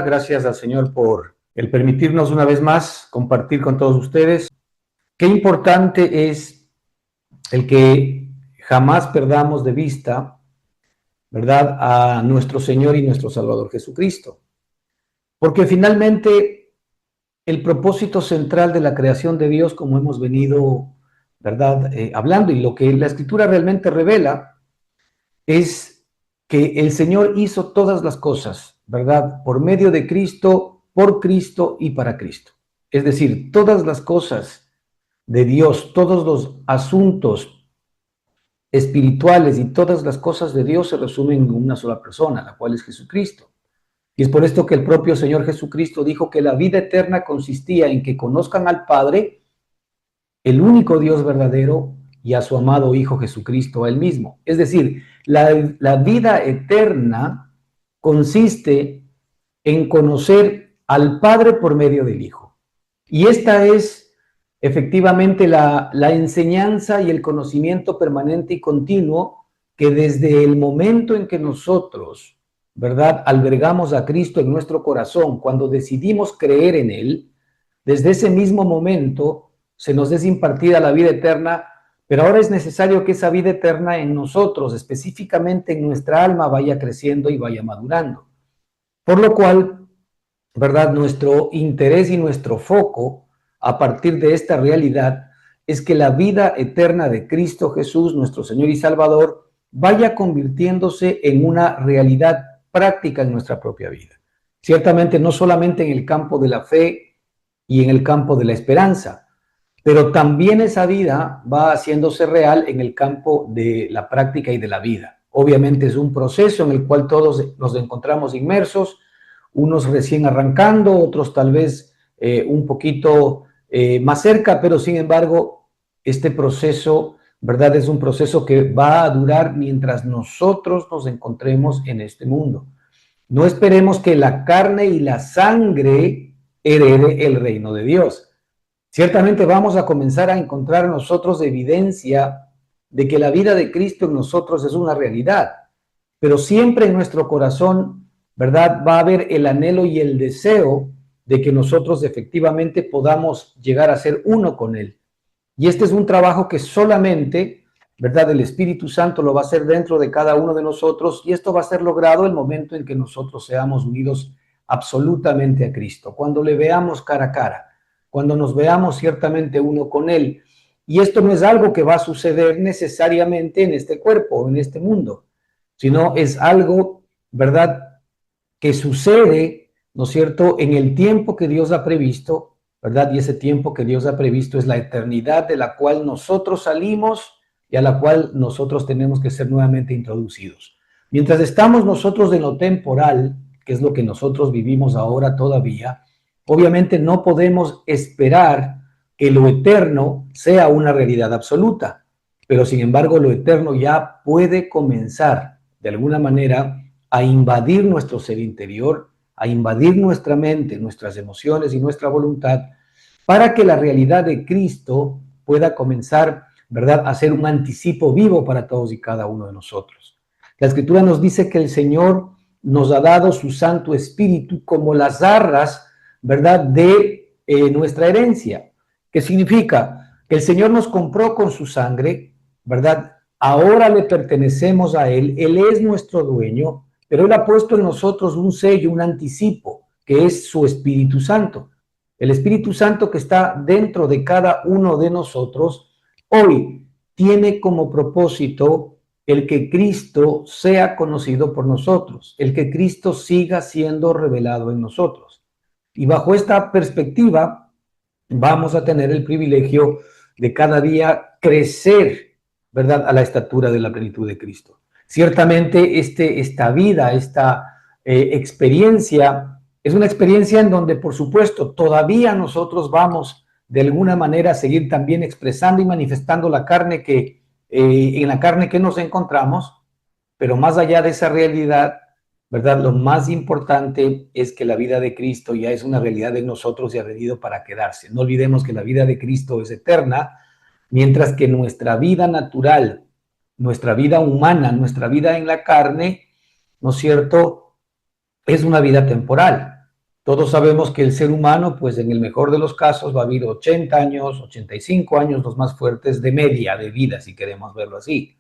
Gracias al Señor por el permitirnos una vez más compartir con todos ustedes. Qué importante es el que jamás perdamos de vista, ¿verdad?, a nuestro Señor y nuestro Salvador Jesucristo. Porque finalmente el propósito central de la creación de Dios, como hemos venido, ¿verdad?, hablando, y lo que la Escritura realmente revela, es que el Señor hizo todas las cosas, ¿verdad?, por medio de Cristo, por Cristo y para Cristo. Es decir, todas las cosas de Dios, todos los asuntos espirituales y todas las cosas de Dios se resumen en una sola persona, la cual es Jesucristo. Y es por esto que el propio Señor Jesucristo dijo que la vida eterna consistía en que conozcan al Padre, el único Dios verdadero, y a su amado Hijo Jesucristo, a él mismo. Es decir, la vida eterna consiste en conocer al Padre por medio del Hijo. Y esta es efectivamente la enseñanza y el conocimiento permanente y continuo que desde el momento en que nosotros, ¿verdad?, albergamos a Cristo en nuestro corazón, cuando decidimos creer en Él, desde ese mismo momento se nos es impartida la vida eterna, pero ahora es necesario que esa vida eterna en nosotros, específicamente en nuestra alma, vaya creciendo y vaya madurando. Por lo cual, ¿verdad?, nuestro interés y nuestro foco a partir de esta realidad es que la vida eterna de Cristo Jesús, nuestro Señor y Salvador, vaya convirtiéndose en una realidad práctica en nuestra propia vida. Ciertamente no solamente en el campo de la fe y en el campo de la esperanza, pero también esa vida va haciéndose real en el campo de la práctica y de la vida. Obviamente es un proceso en el cual todos nos encontramos inmersos, unos recién arrancando, otros tal vez un poquito más cerca, pero sin embargo este proceso, ¿verdad?, es un proceso que va a durar mientras nosotros nos encontremos en este mundo. No esperemos que la carne y la sangre herede el reino de Dios. Ciertamente vamos a comenzar a encontrar nosotros evidencia de que la vida de Cristo en nosotros es una realidad, pero siempre en nuestro corazón, ¿verdad?, va a haber el anhelo y el deseo de que nosotros efectivamente podamos llegar a ser uno con Él. Y este es un trabajo que solamente, ¿verdad?, el Espíritu Santo lo va a hacer dentro de cada uno de nosotros, y esto va a ser logrado el momento en que nosotros seamos unidos absolutamente a Cristo, cuando le veamos cara a cara, cuando nos veamos ciertamente uno con Él. Y esto no es algo que va a suceder necesariamente en este cuerpo, en este mundo, sino es algo, ¿verdad?, que sucede, ¿no es cierto?, en el tiempo que Dios ha previsto, ¿verdad? Y ese tiempo que Dios ha previsto es la eternidad de la cual nosotros salimos y a la cual nosotros tenemos que ser nuevamente introducidos. Mientras estamos nosotros en lo temporal, que es lo que nosotros vivimos ahora todavía, obviamente no podemos esperar que lo eterno sea una realidad absoluta, pero sin embargo lo eterno ya puede comenzar de alguna manera a invadir nuestro ser interior, a invadir nuestra mente, nuestras emociones y nuestra voluntad, para que la realidad de Cristo pueda comenzar, ¿verdad?, a ser un anticipo vivo para todos y cada uno de nosotros. La Escritura nos dice que el Señor nos ha dado su Santo Espíritu como las arras, ¿verdad?, de nuestra herencia. ¿Qué significa? Que el Señor nos compró con su sangre, ¿verdad? Ahora le pertenecemos a Él es nuestro dueño, pero Él ha puesto en nosotros un sello, un anticipo, que es su Espíritu Santo. El Espíritu Santo que está dentro de cada uno de nosotros, hoy tiene como propósito el que Cristo sea conocido por nosotros, el que Cristo siga siendo revelado en nosotros. Y bajo esta perspectiva, vamos a tener el privilegio de cada día crecer, ¿verdad?, a la estatura de la plenitud de Cristo. Ciertamente esta vida, esta experiencia, es una experiencia en donde, por supuesto, todavía nosotros vamos de alguna manera a seguir también expresando y manifestando la carne en la carne que nos encontramos, pero más allá de esa realidad, ¿verdad?, lo más importante es que la vida de Cristo ya es una realidad en nosotros y ha venido para quedarse. No olvidemos que la vida de Cristo es eterna, mientras que nuestra vida natural, nuestra vida humana, nuestra vida en la carne, ¿no es cierto?, es una vida temporal. Todos sabemos que el ser humano, pues en el mejor de los casos, va a vivir 80 años, 85 años, los más fuertes de media de vida, si queremos verlo así.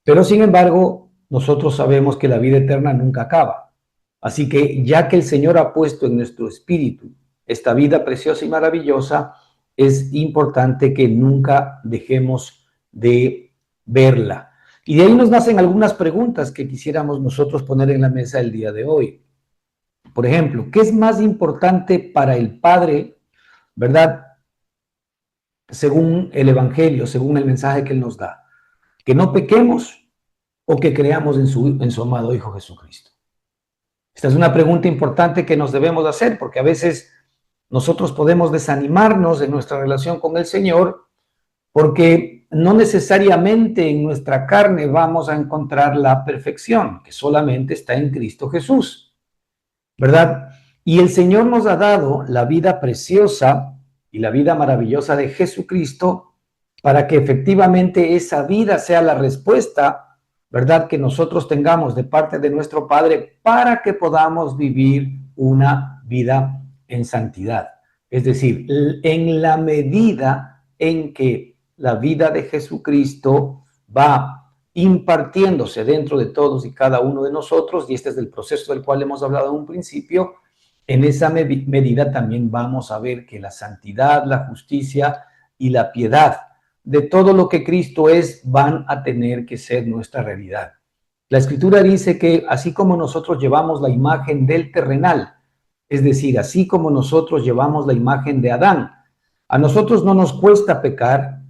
Pero sin embargo, nosotros sabemos que la vida eterna nunca acaba. Así que ya que el Señor ha puesto en nuestro espíritu esta vida preciosa y maravillosa, es importante que nunca dejemos de verla. Y de ahí nos nacen algunas preguntas que quisiéramos nosotros poner en la mesa el día de hoy. Por ejemplo, ¿qué es más importante para el Padre, verdad? Según el Evangelio, según el mensaje que Él nos da. Que no pequemos o que creamos en su amado Hijo Jesucristo. Esta es una pregunta importante que nos debemos hacer, porque a veces nosotros podemos desanimarnos en nuestra relación con el Señor, porque no necesariamente en nuestra carne vamos a encontrar la perfección, que solamente está en Cristo Jesús, ¿verdad? Y el Señor nos ha dado la vida preciosa y la vida maravillosa de Jesucristo para que efectivamente esa vida sea la respuesta, ¿verdad?, que nosotros tengamos de parte de nuestro Padre para que podamos vivir una vida en santidad. Es decir, en la medida en que la vida de Jesucristo va impartiéndose dentro de todos y cada uno de nosotros, y este es el proceso del cual hemos hablado en un principio, en esa medida también vamos a ver que la santidad, la justicia y la piedad de todo lo que Cristo es van a tener que ser nuestra realidad. La Escritura dice que así como nosotros llevamos la imagen del terrenal, es decir, así como nosotros llevamos la imagen de Adán, a nosotros no nos cuesta pecar,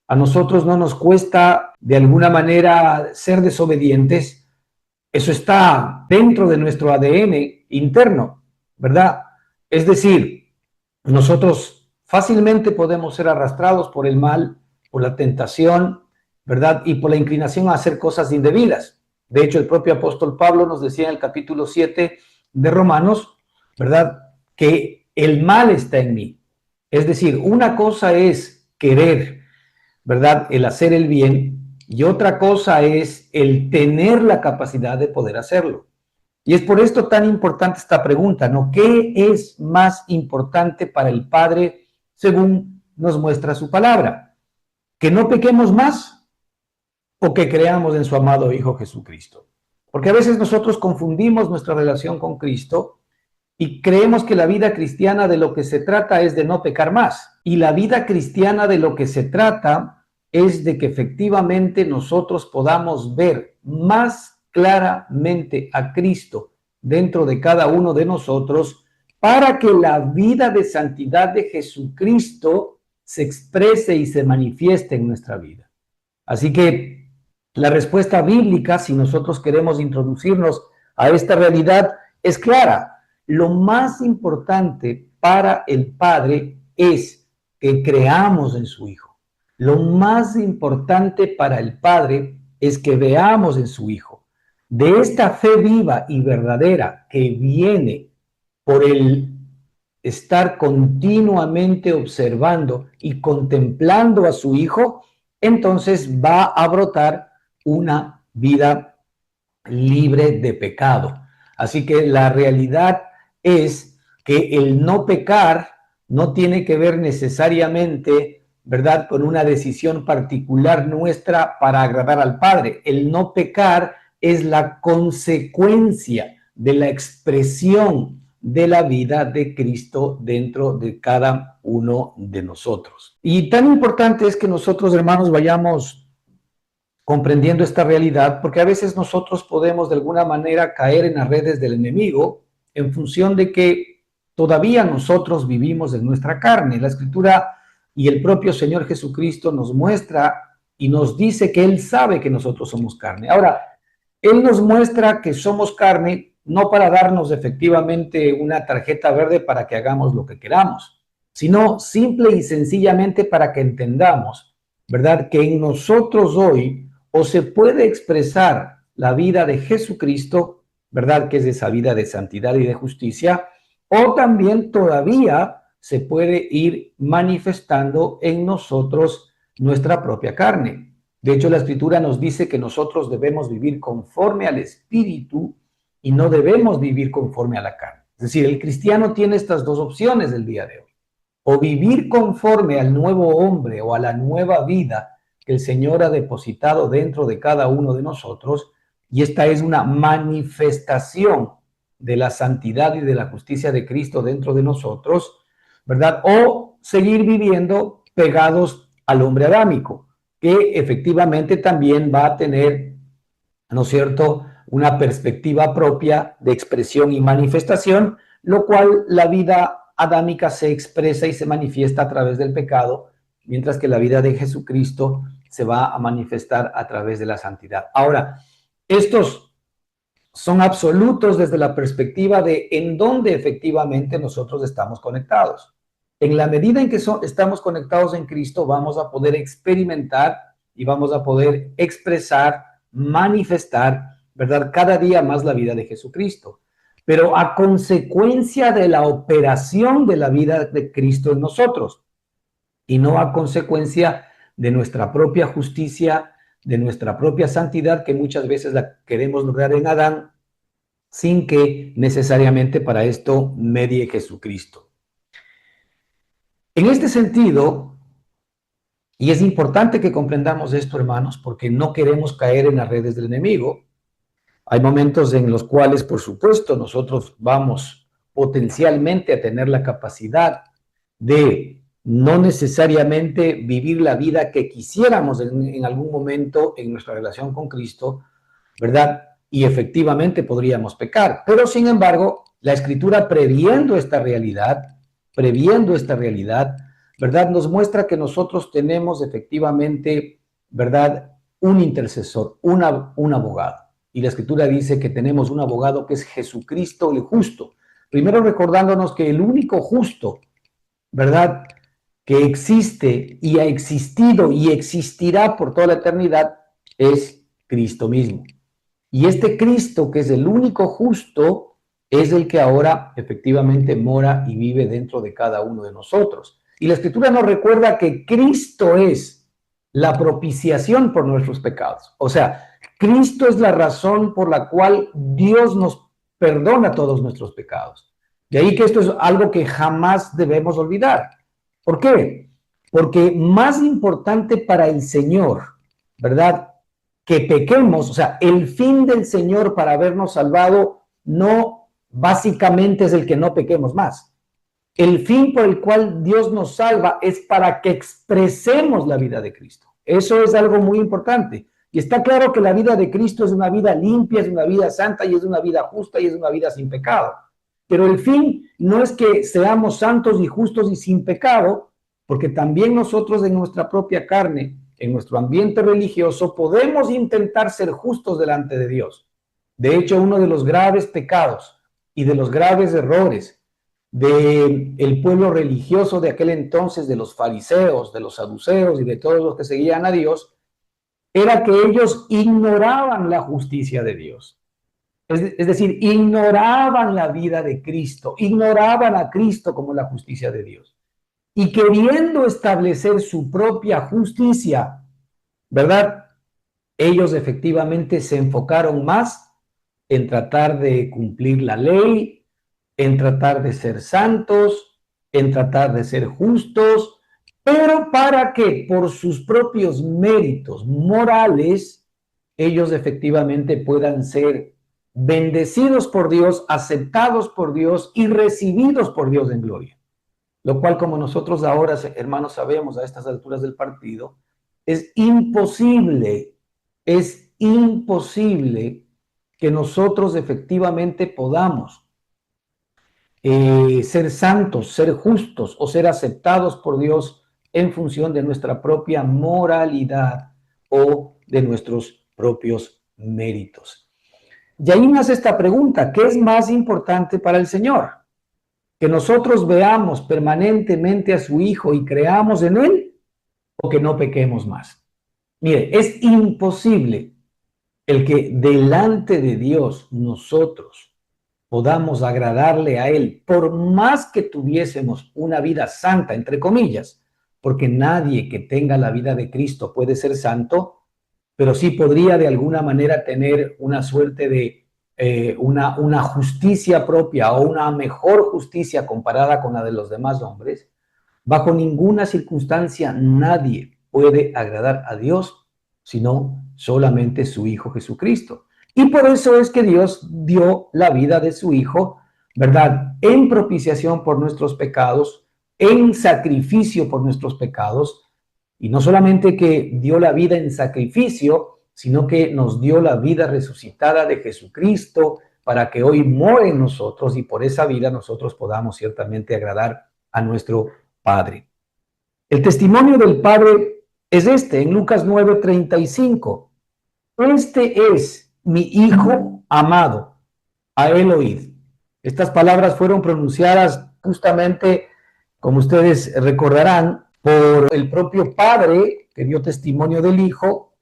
a nosotros no nos cuesta de alguna manera ser desobedientes, eso está dentro de nuestro ADN interno, ¿verdad? Es decir, nosotros fácilmente podemos ser arrastrados por el mal, por la tentación, ¿verdad? Y por la inclinación a hacer cosas indebidas. De hecho, el propio apóstol Pablo nos decía en el capítulo 7 de Romanos, ¿verdad?, que el mal está en mí. Es decir, una cosa es querer, ¿verdad?, el hacer el bien, y otra cosa es el tener la capacidad de poder hacerlo. Y es por esto tan importante esta pregunta, ¿no? ¿Qué es más importante para el Padre según nos muestra su palabra? ¿Que no pequemos más o que creamos en su amado Hijo Jesucristo? Porque a veces nosotros confundimos nuestra relación con Cristo y creemos que la vida cristiana de lo que se trata es de no pecar más. Y la vida cristiana de lo que se trata es de que efectivamente nosotros podamos ver más claramente a Cristo dentro de cada uno de nosotros para que la vida de santidad de Jesucristo se exprese y se manifieste en nuestra vida. Así que la respuesta bíblica, si nosotros queremos introducirnos a esta realidad, es clara. Lo más importante para el Padre es que creamos en su Hijo. Lo más importante para el Padre es que veamos en su Hijo. De esta fe viva y verdadera que viene por el estar continuamente observando y contemplando a su Hijo, entonces va a brotar una vida libre de pecado. Así que la realidad es que el no pecar no tiene que ver necesariamente, ¿verdad?, con una decisión particular nuestra para agradar al Padre. El no pecar es la consecuencia de la expresión de la vida de Cristo dentro de cada uno de nosotros. Y tan importante es que nosotros, hermanos, vayamos comprendiendo esta realidad, porque a veces nosotros podemos de alguna manera caer en las redes del enemigo en función de que todavía nosotros vivimos en nuestra carne. La Escritura y el propio Señor Jesucristo nos muestra y nos dice que Él sabe que nosotros somos carne. Ahora, Él nos muestra que somos carne no para darnos efectivamente una tarjeta verde para que hagamos lo que queramos, sino simple y sencillamente para que entendamos, ¿verdad?, que en nosotros hoy o se puede expresar la vida de Jesucristo, ¿verdad?, que es esa vida de santidad y de justicia, o también todavía se puede ir manifestando en nosotros nuestra propia carne. De hecho, la Escritura nos dice que nosotros debemos vivir conforme al Espíritu y no debemos vivir conforme a la carne. Es decir, el cristiano tiene estas dos opciones el día de hoy. O vivir conforme al nuevo hombre o a la nueva vida que el Señor ha depositado dentro de cada uno de nosotros, y esta es una manifestación de la santidad y de la justicia de Cristo dentro de nosotros, ¿verdad? O seguir viviendo pegados al hombre adámico, que efectivamente también va a tener, ¿no es cierto?, una perspectiva propia de expresión y manifestación, lo cual la vida adámica se expresa y se manifiesta a través del pecado, mientras que la vida de Jesucristo se va a manifestar a través de la santidad. Ahora, estos son absolutos desde la perspectiva de en dónde efectivamente nosotros estamos conectados. En la medida en que estamos conectados en Cristo, vamos a poder experimentar y vamos a poder expresar, manifestar, ¿verdad?, cada día más la vida de Jesucristo. Pero a consecuencia de la operación de la vida de Cristo en nosotros, y no a consecuencia de nuestra propia justicia, de nuestra propia santidad, que muchas veces la queremos lograr en Adán, sin que necesariamente para esto medie Jesucristo. En este sentido, y es importante que comprendamos esto, hermanos, porque no queremos caer en las redes del enemigo. Hay momentos en los cuales, por supuesto, nosotros vamos potencialmente a tener la capacidad de no necesariamente vivir la vida que quisiéramos en algún momento en nuestra relación con Cristo, ¿verdad? Y efectivamente podríamos pecar. Pero, sin embargo, la Escritura, previendo esta realidad, ¿verdad?, nos muestra que nosotros tenemos efectivamente, ¿verdad?, un intercesor, un abogado. Y la Escritura dice que tenemos un abogado que es Jesucristo el justo. Primero recordándonos que el único justo, ¿verdad?, que existe y ha existido y existirá por toda la eternidad es Cristo mismo. Y este Cristo, que es el único justo, es el que ahora efectivamente mora y vive dentro de cada uno de nosotros. Y la Escritura nos recuerda que Cristo es la propiciación por nuestros pecados. O sea, Cristo es la razón por la cual Dios nos perdona todos nuestros pecados. De ahí que esto es algo que jamás debemos olvidar. ¿Por qué? Porque más importante para el Señor, ¿verdad?, que pequemos, o sea, el fin del Señor para habernos salvado no básicamente es el que no pequemos más. El fin por el cual Dios nos salva es para que expresemos la vida de Cristo. Eso es algo muy importante. Y está claro que la vida de Cristo es una vida limpia, es una vida santa y es una vida justa y es una vida sin pecado. Pero el fin no es que seamos santos y justos y sin pecado, porque también nosotros en nuestra propia carne, en nuestro ambiente religioso, podemos intentar ser justos delante de Dios. De hecho, uno de los graves pecados y de los graves errores del pueblo religioso de aquel entonces, de los fariseos, de los saduceos y de todos los que seguían a Dios, era que ellos ignoraban la justicia de Dios. Es decir, ignoraban la vida de Cristo, ignoraban a Cristo como la justicia de Dios. Y queriendo establecer su propia justicia, ¿verdad?, ellos efectivamente se enfocaron más en tratar de cumplir la ley, en tratar de ser santos, en tratar de ser justos, pero para que por sus propios méritos morales ellos efectivamente puedan ser bendecidos por Dios, aceptados por Dios y recibidos por Dios en gloria. Lo cual, como nosotros ahora, hermanos, sabemos a estas alturas del partido, es imposible que nosotros efectivamente podamos ser santos, ser justos o ser aceptados por Dios en función de nuestra propia moralidad o de nuestros propios méritos. Y ahí nace esta pregunta: ¿qué es más importante para el Señor? ¿Que nosotros veamos permanentemente a su Hijo y creamos en Él, o que no pequemos más? Mire, es imposible el que delante de Dios nosotros podamos agradarle a Él, por más que tuviésemos una vida santa, entre comillas, porque nadie que tenga la vida de Cristo puede ser santo, pero sí podría de alguna manera tener una suerte de una justicia propia o una mejor justicia comparada con la de los demás hombres, bajo ninguna circunstancia nadie puede agradar a Dios, sino solamente su Hijo Jesucristo. Y por eso es que Dios dio la vida de su Hijo, ¿verdad? En propiciación por nuestros pecados, en sacrificio por nuestros pecados, y no solamente que dio la vida en sacrificio, sino que nos dio la vida resucitada de Jesucristo para que hoy more en nosotros y por esa vida nosotros podamos ciertamente agradar a nuestro Padre. El testimonio del Padre es este, en Lucas 9:35. Este es mi Hijo amado, a él oíd. Estas palabras fueron pronunciadas justamente, como ustedes recordarán, por el propio Padre que dio testimonio del Hijo,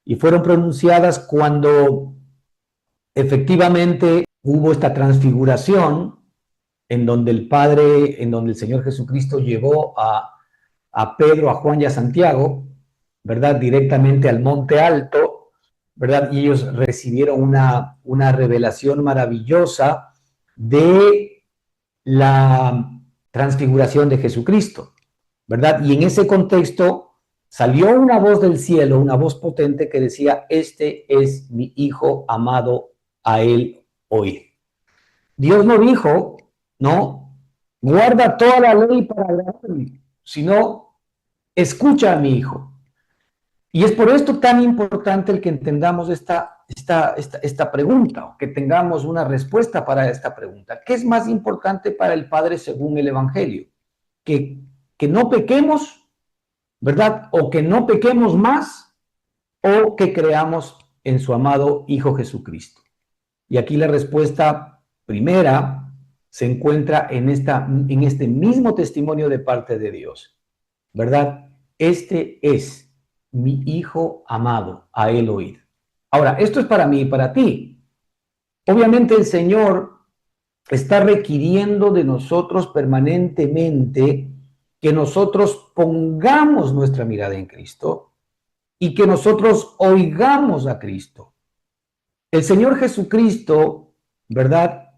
y fueron pronunciadas cuando efectivamente hubo esta transfiguración en donde el Padre, en donde el Señor Jesucristo llevó a Pedro, a Juan y a Santiago, ¿verdad? Directamente al monte alto, ¿verdad? Y ellos recibieron una revelación maravillosa de la transfiguración de Jesucristo, ¿verdad? Y en ese contexto salió una voz del cielo, una voz potente que decía, este es mi Hijo amado, a él oíd. Dios no dijo, no, guarda toda la ley para agradarme, sino escucha a mi Hijo. Y es por esto tan importante el que entendamos esta pregunta, o que tengamos una respuesta para esta pregunta. ¿Qué es más importante para el Padre según el Evangelio? Que no pequemos, ¿verdad? O que no pequemos más, o que creamos en su amado Hijo Jesucristo. Y aquí la respuesta primera se encuentra en este mismo testimonio de parte de Dios, ¿verdad? Este es mi Hijo amado, a él oíd. Ahora, esto es para mí y para ti. Obviamente el Señor está requiriendo de nosotros permanentemente que nosotros pongamos nuestra mirada en Cristo y que nosotros oigamos a Cristo. El Señor Jesucristo, ¿verdad?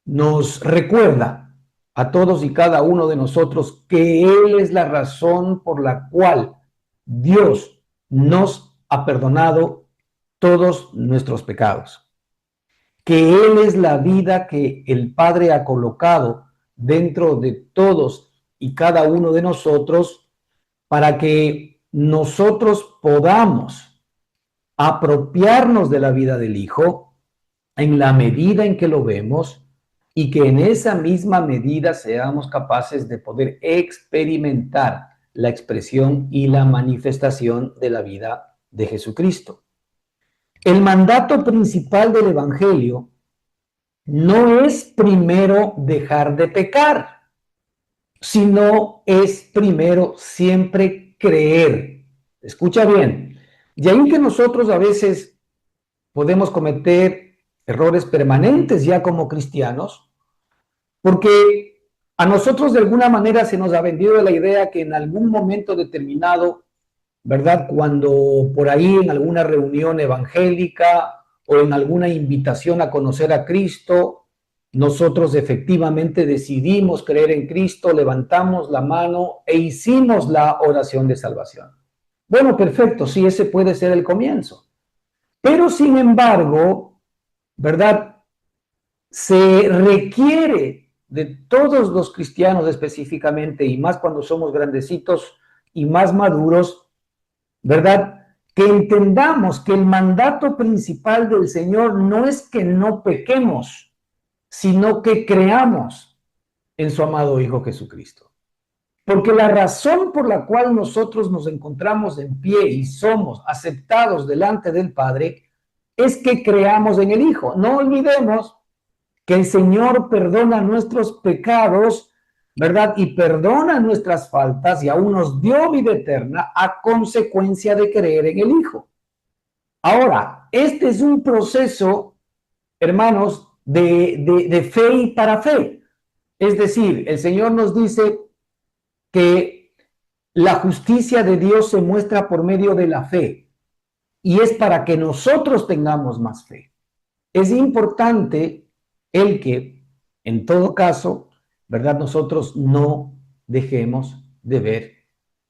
Nos recuerda a todos y cada uno de nosotros que Él es la razón por la cual Dios nos ha perdonado todos nuestros pecados. Que Él es la vida que el Padre ha colocado dentro de todos y cada uno de nosotros para que nosotros podamos apropiarnos de la vida del Hijo en la medida en que lo vemos y que en esa misma medida seamos capaces de poder experimentar la expresión y la manifestación de la vida de Jesucristo. El mandato principal del Evangelio no es primero dejar de pecar, sino es primero siempre creer. Escucha bien. Y ahí que nosotros a veces podemos cometer errores permanentes ya como cristianos, porque a nosotros de alguna manera se nos ha vendido la idea que en algún momento determinado, ¿verdad? Cuando por ahí en alguna reunión evangélica o en alguna invitación a conocer a Cristo, nosotros efectivamente decidimos creer en Cristo, levantamos la mano e hicimos la oración de salvación. Bueno, perfecto, sí, ese puede ser el comienzo. Pero sin embargo, ¿verdad? Se requiere de todos los cristianos específicamente, y más cuando somos grandecitos y más maduros, ¿verdad? Que entendamos que el mandato principal del Señor no es que no pequemos, sino que creamos en su amado Hijo Jesucristo. Porque la razón por la cual nosotros nos encontramos en pie y somos aceptados delante del Padre es que creamos en el Hijo. No olvidemos que el Señor perdona nuestros pecados, ¿verdad? Y perdona nuestras faltas y aún nos dio vida eterna a consecuencia de creer en el Hijo. Ahora, este es un proceso, hermanos, de fe y para fe. Es decir, el Señor nos dice que la justicia de Dios se muestra por medio de la fe y es para que nosotros tengamos más fe. es importante el que, en todo caso, ¿verdad? Nosotros no dejemos de ver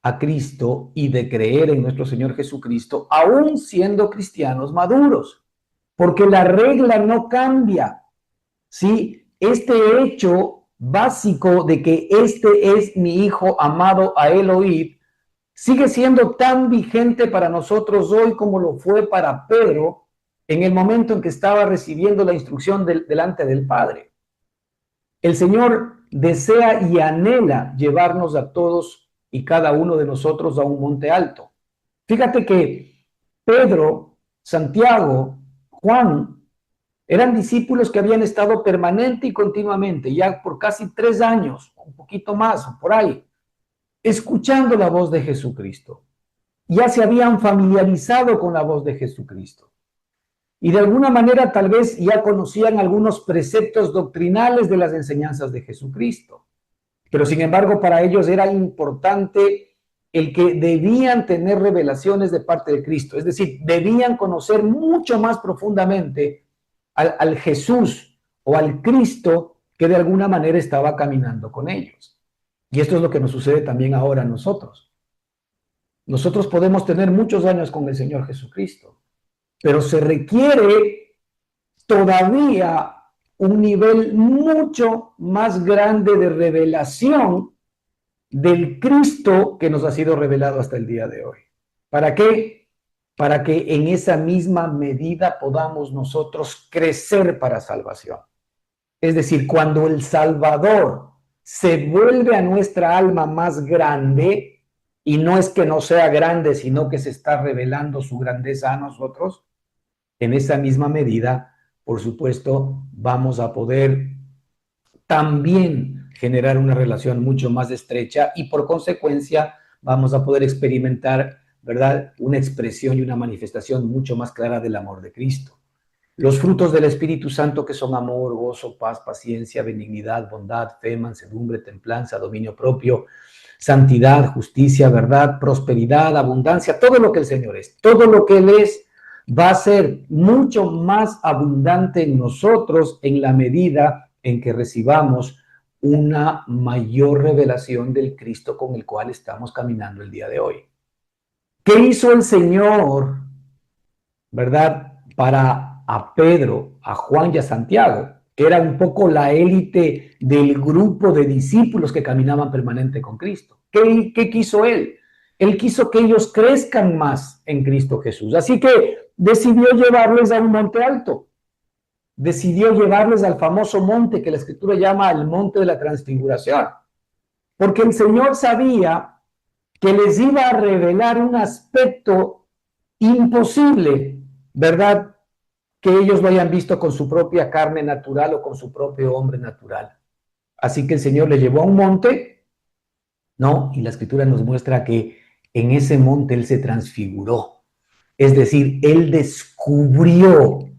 a Cristo y de creer en nuestro Señor Jesucristo, aún siendo cristianos maduros, porque la regla no cambia, ¿sí? Este hecho básico de que este es mi hijo amado, a él oíd, sigue siendo tan vigente para nosotros hoy como lo fue para Pedro en el momento en que estaba recibiendo la instrucción delante del Padre. El Señor desea y anhela llevarnos a todos y cada uno de nosotros a un monte alto. Fíjate que Pedro, Santiago, Juan, eran discípulos que habían estado permanente y continuamente, ya por casi 3 años, un poquito más, por ahí, escuchando la voz de Jesucristo. Ya se habían familiarizado con la voz de Jesucristo. Y de alguna manera tal vez ya conocían algunos preceptos doctrinales de las enseñanzas de Jesucristo. Pero sin embargo para ellos era importante el que debían tener revelaciones de parte de Cristo. Es decir, debían conocer mucho más profundamente al Jesús o al Cristo que de alguna manera estaba caminando con ellos. Y esto es lo que nos sucede también ahora a nosotros. Nosotros podemos tener muchos años con el Señor Jesucristo, pero se requiere todavía un nivel mucho más grande de revelación del Cristo que nos ha sido revelado hasta el día de hoy. ¿Para qué? Para que en esa misma medida podamos nosotros crecer para salvación. Es decir, cuando el Salvador se vuelve a nuestra alma más grande, y no es que no sea grande, sino que se está revelando su grandeza a nosotros, en esa misma medida, por supuesto, vamos a poder también generar una relación mucho más estrecha y por consecuencia vamos a poder experimentar, ¿verdad?, una expresión y una manifestación mucho más clara del amor de Cristo. Los frutos del Espíritu Santo, que son amor, gozo, paz, paciencia, benignidad, bondad, fe, mansedumbre, templanza, dominio propio, santidad, justicia, verdad, prosperidad, abundancia, todo lo que el Señor es, todo lo que Él es, va a ser mucho más abundante en nosotros en la medida en que recibamos una mayor revelación del Cristo con el cual estamos caminando el día de hoy. ¿Qué hizo el Señor, verdad, para a Pedro, a Juan y a Santiago, que era un poco la élite del grupo de discípulos que caminaban permanente con Cristo? ¿Qué quiso Él? Él quiso que ellos crezcan más en Cristo Jesús. Así que decidió llevarles a un monte alto. Decidió llevarles al famoso monte que la Escritura llama el monte de la transfiguración. Porque el Señor sabía que les iba a revelar un aspecto imposible, ¿verdad?, que ellos lo hayan visto con su propia carne natural o con su propio hombre natural. Así que el Señor le llevó a un monte, ¿no? Y la Escritura nos muestra que en ese monte Él se transfiguró. Es decir, Él descubrió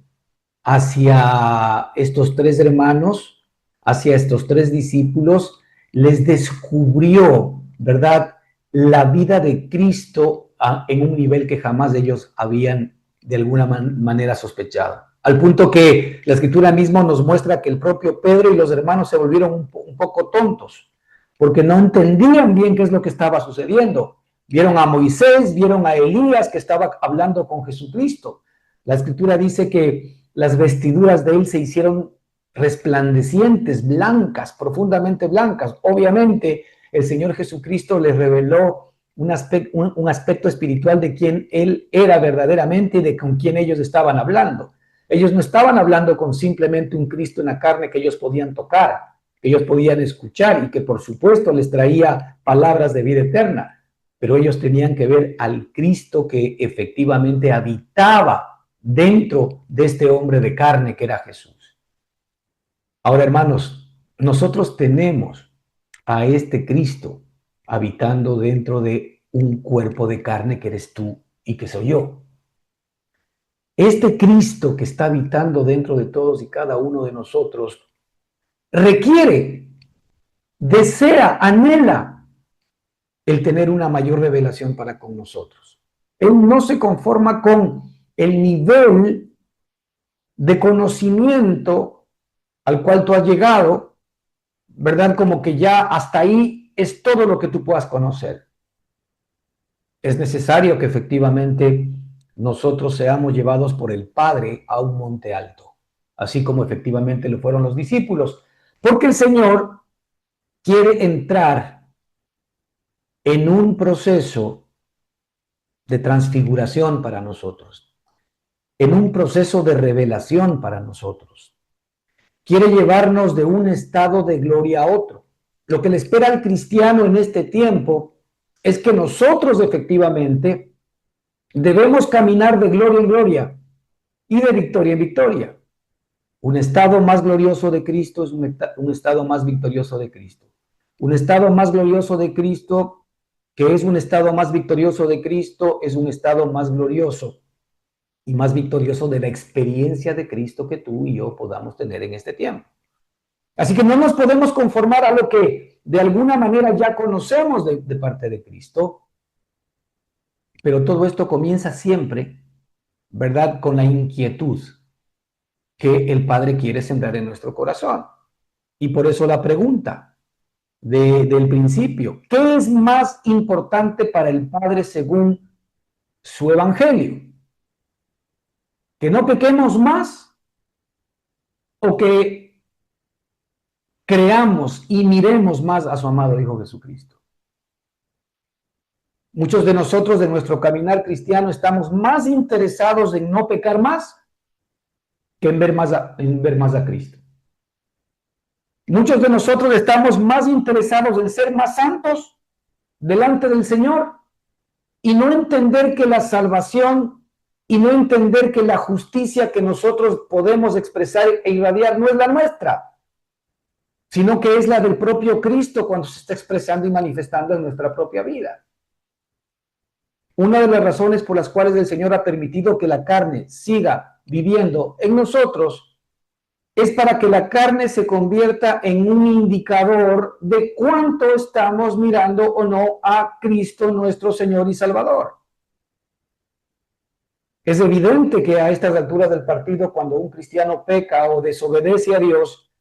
hacia estos 3 hermanos, hacia estos 3 discípulos, les descubrió, ¿verdad?, la vida de Cristo en un nivel que jamás ellos habían de alguna manera sospechado. Al punto que la Escritura misma nos muestra que el propio Pedro y los hermanos se volvieron un poco tontos, porque no entendían bien qué es lo que estaba sucediendo. Vieron a Moisés, vieron a Elías que estaba hablando con Jesucristo. La Escritura dice que las vestiduras de él se hicieron resplandecientes, blancas, profundamente blancas. Obviamente, el Señor Jesucristo les reveló un aspecto espiritual de quién Él era verdaderamente y de con quién ellos estaban hablando. Ellos no estaban hablando con simplemente un Cristo en la carne que ellos podían tocar, que ellos podían escuchar y que por supuesto les traía palabras de vida eterna, pero ellos tenían que ver al Cristo que efectivamente habitaba dentro de este hombre de carne que era Jesús. Ahora, hermanos, nosotros tenemos a este Cristo habitando dentro de un cuerpo de carne que eres tú y que soy yo. Este Cristo que está habitando dentro de todos y cada uno de nosotros requiere, desea, anhela el tener una mayor revelación para con nosotros. Él no se conforma con el nivel de conocimiento al cual tú has llegado, ¿verdad? Como que ya hasta ahí es todo lo que tú puedas conocer. Es necesario que efectivamente nosotros seamos llevados por el Padre a un monte alto, así como efectivamente lo fueron los discípulos, porque el Señor quiere entrar en un proceso de transfiguración para nosotros, en un proceso de revelación para nosotros. Quiere llevarnos de un estado de gloria a otro. Lo que le espera al cristiano en este tiempo es que nosotros efectivamente debemos caminar de gloria en gloria y de victoria en victoria. Un estado más glorioso de Cristo es un estado más victorioso de Cristo. Un estado más glorioso de Cristo, que es un estado más victorioso de Cristo, es un estado más glorioso y más victorioso de la experiencia de Cristo que tú y yo podamos tener en este tiempo. Así que no nos podemos conformar a lo que de alguna manera ya conocemos de parte de Cristo, pero todo esto comienza siempre, ¿verdad?, con la inquietud que el Padre quiere sembrar en nuestro corazón. Y por eso la pregunta del principio, ¿qué es más importante para el Padre según su evangelio? ¿Que no pequemos más o que creamos y miremos más a su amado Hijo Jesucristo? Muchos de nosotros de nuestro caminar cristiano estamos más interesados en no pecar más que en ver más a Cristo. Muchos de nosotros estamos más interesados en ser más santos delante del Señor y no entender que la salvación y no entender que la justicia que nosotros podemos expresar e irradiar no es la nuestra, sino que es la del propio Cristo cuando se está expresando y manifestando en nuestra propia vida. Una de las razones por las cuales el Señor ha permitido que la carne siga viviendo en nosotros es para que la carne se convierta en un indicador de cuánto estamos mirando o no a Cristo nuestro Señor y Salvador. Es evidente que a estas alturas del partido, cuando un cristiano peca o desobedece a Dios,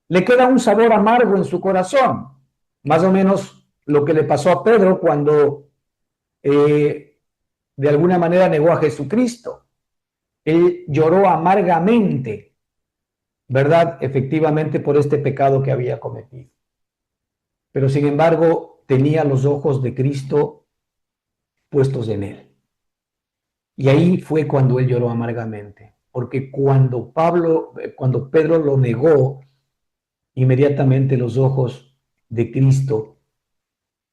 le queda un sabor amargo en su corazón. Más o menos lo que le pasó a Pedro cuando de alguna manera negó a Jesucristo. Él lloró amargamente, ¿verdad? Efectivamente por este pecado que había cometido. Pero sin embargo, tenía los ojos de Cristo puestos en él. Y ahí fue cuando él lloró amargamente, porque cuando Pedro lo negó, inmediatamente los ojos de Cristo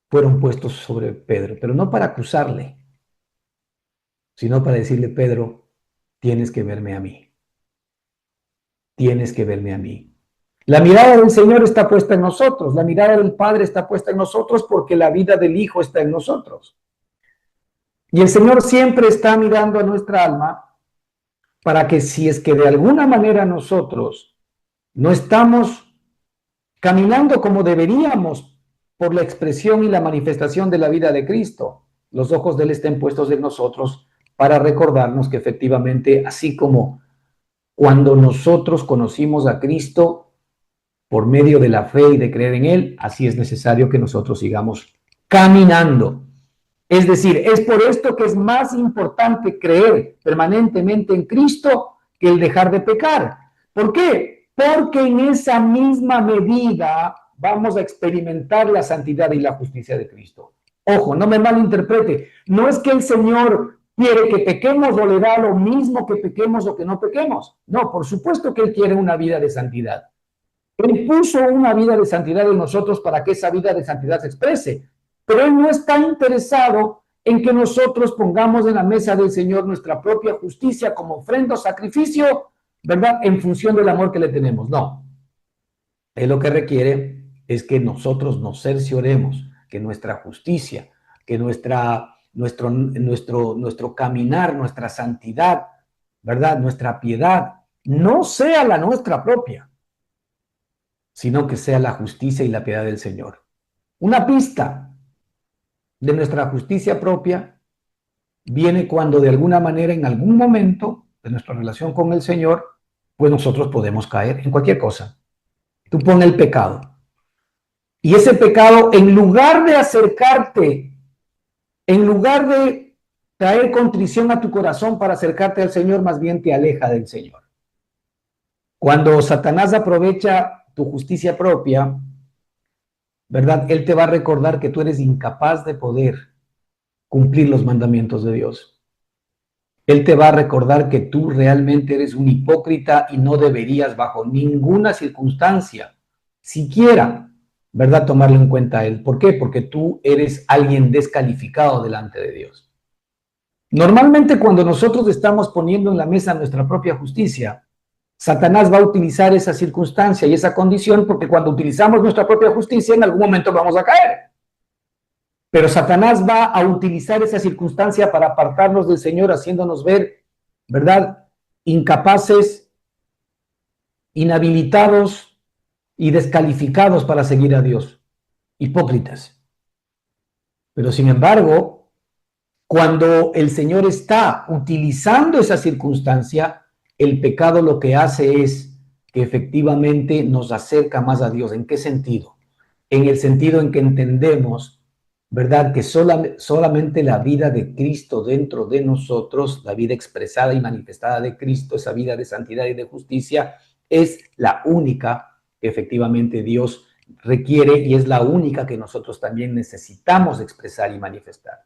fueron puestos sobre Pedro, pero no para acusarle, sino para decirle: Pedro, tienes que verme a mí. Tienes que verme a mí. La mirada del Señor está puesta en nosotros, la mirada del Padre está puesta en nosotros porque la vida del Hijo está en nosotros. Y el Señor siempre está mirando a nuestra alma para que si es que de alguna manera nosotros no estamos caminando como deberíamos por la expresión y la manifestación de la vida de Cristo, los ojos de Él estén puestos en nosotros para recordarnos que efectivamente, así como cuando nosotros conocimos a Cristo por medio de la fe y de creer en Él, así es necesario que nosotros sigamos caminando. Es decir, es por esto que es más importante creer permanentemente en Cristo que el dejar de pecar. ¿Por qué? Porque en esa misma medida vamos a experimentar la santidad y la justicia de Cristo. Ojo, no me malinterprete. No es que el Señor quiere que pequemos o le da lo mismo que pequemos o que no pequemos. No, por supuesto que Él quiere una vida de santidad. Él puso una vida de santidad en nosotros para que esa vida de santidad se exprese. Pero Él no está interesado en que nosotros pongamos en la mesa del Señor nuestra propia justicia como ofrenda o sacrificio, ¿verdad? En función del amor que le tenemos. No. Él lo que requiere es que nosotros nos cercioremos que nuestra justicia, que nuestro caminar, nuestra santidad, ¿verdad? Nuestra piedad, no sea la nuestra propia, sino que sea la justicia y la piedad del Señor. Una pista de nuestra justicia propia viene cuando de alguna manera, en algún momento de nuestra relación con el Señor, pues nosotros podemos caer en cualquier cosa. Tú pon el pecado. Y ese pecado, en lugar de acercarte, en lugar de traer contrición a tu corazón para acercarte al Señor, más bien te aleja del Señor. Cuando Satanás aprovecha tu justicia propia, ¿verdad? Él te va a recordar que tú eres incapaz de poder cumplir los mandamientos de Dios. Él te va a recordar que tú realmente eres un hipócrita y no deberías bajo ninguna circunstancia, siquiera, ¿verdad?, tomarlo en cuenta a él. ¿Por qué? Porque tú eres alguien descalificado delante de Dios. Normalmente cuando nosotros estamos poniendo en la mesa nuestra propia justicia, Satanás va a utilizar esa circunstancia y esa condición porque cuando utilizamos nuestra propia justicia en algún momento vamos a caer. Pero Satanás va a utilizar esa circunstancia para apartarnos del Señor, haciéndonos ver, ¿verdad?, incapaces, inhabilitados y descalificados para seguir a Dios. Hipócritas. Pero sin embargo, cuando el Señor está utilizando esa circunstancia, el pecado lo que hace es que efectivamente nos acerca más a Dios. ¿En qué sentido? En el sentido en que entendemos, ¿verdad?, que solamente la vida de Cristo dentro de nosotros, la vida expresada y manifestada de Cristo, esa vida de santidad y de justicia, es la única que efectivamente Dios requiere y es la única que nosotros también necesitamos expresar y manifestar.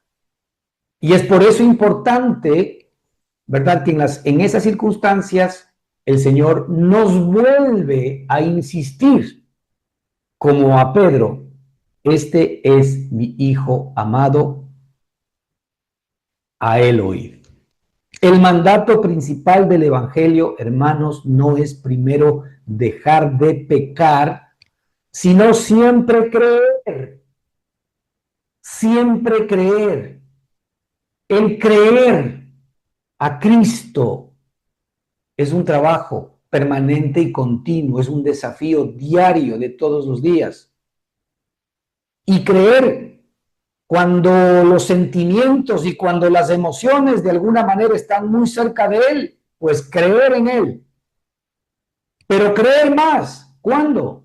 Y es por eso importante, ¿verdad?, que en esas circunstancias el Señor nos vuelve a insistir, como a Pedro: este es mi Hijo amado, a él oíd. El mandato principal del Evangelio, hermanos, no es primero dejar de pecar, sino siempre creer. Siempre creer. El creer a Cristo es un trabajo permanente y continuo, es un desafío diario de todos los días. Y creer cuando los sentimientos y cuando las emociones de alguna manera están muy cerca de Él, pues creer en Él. Pero creer más, ¿cuándo?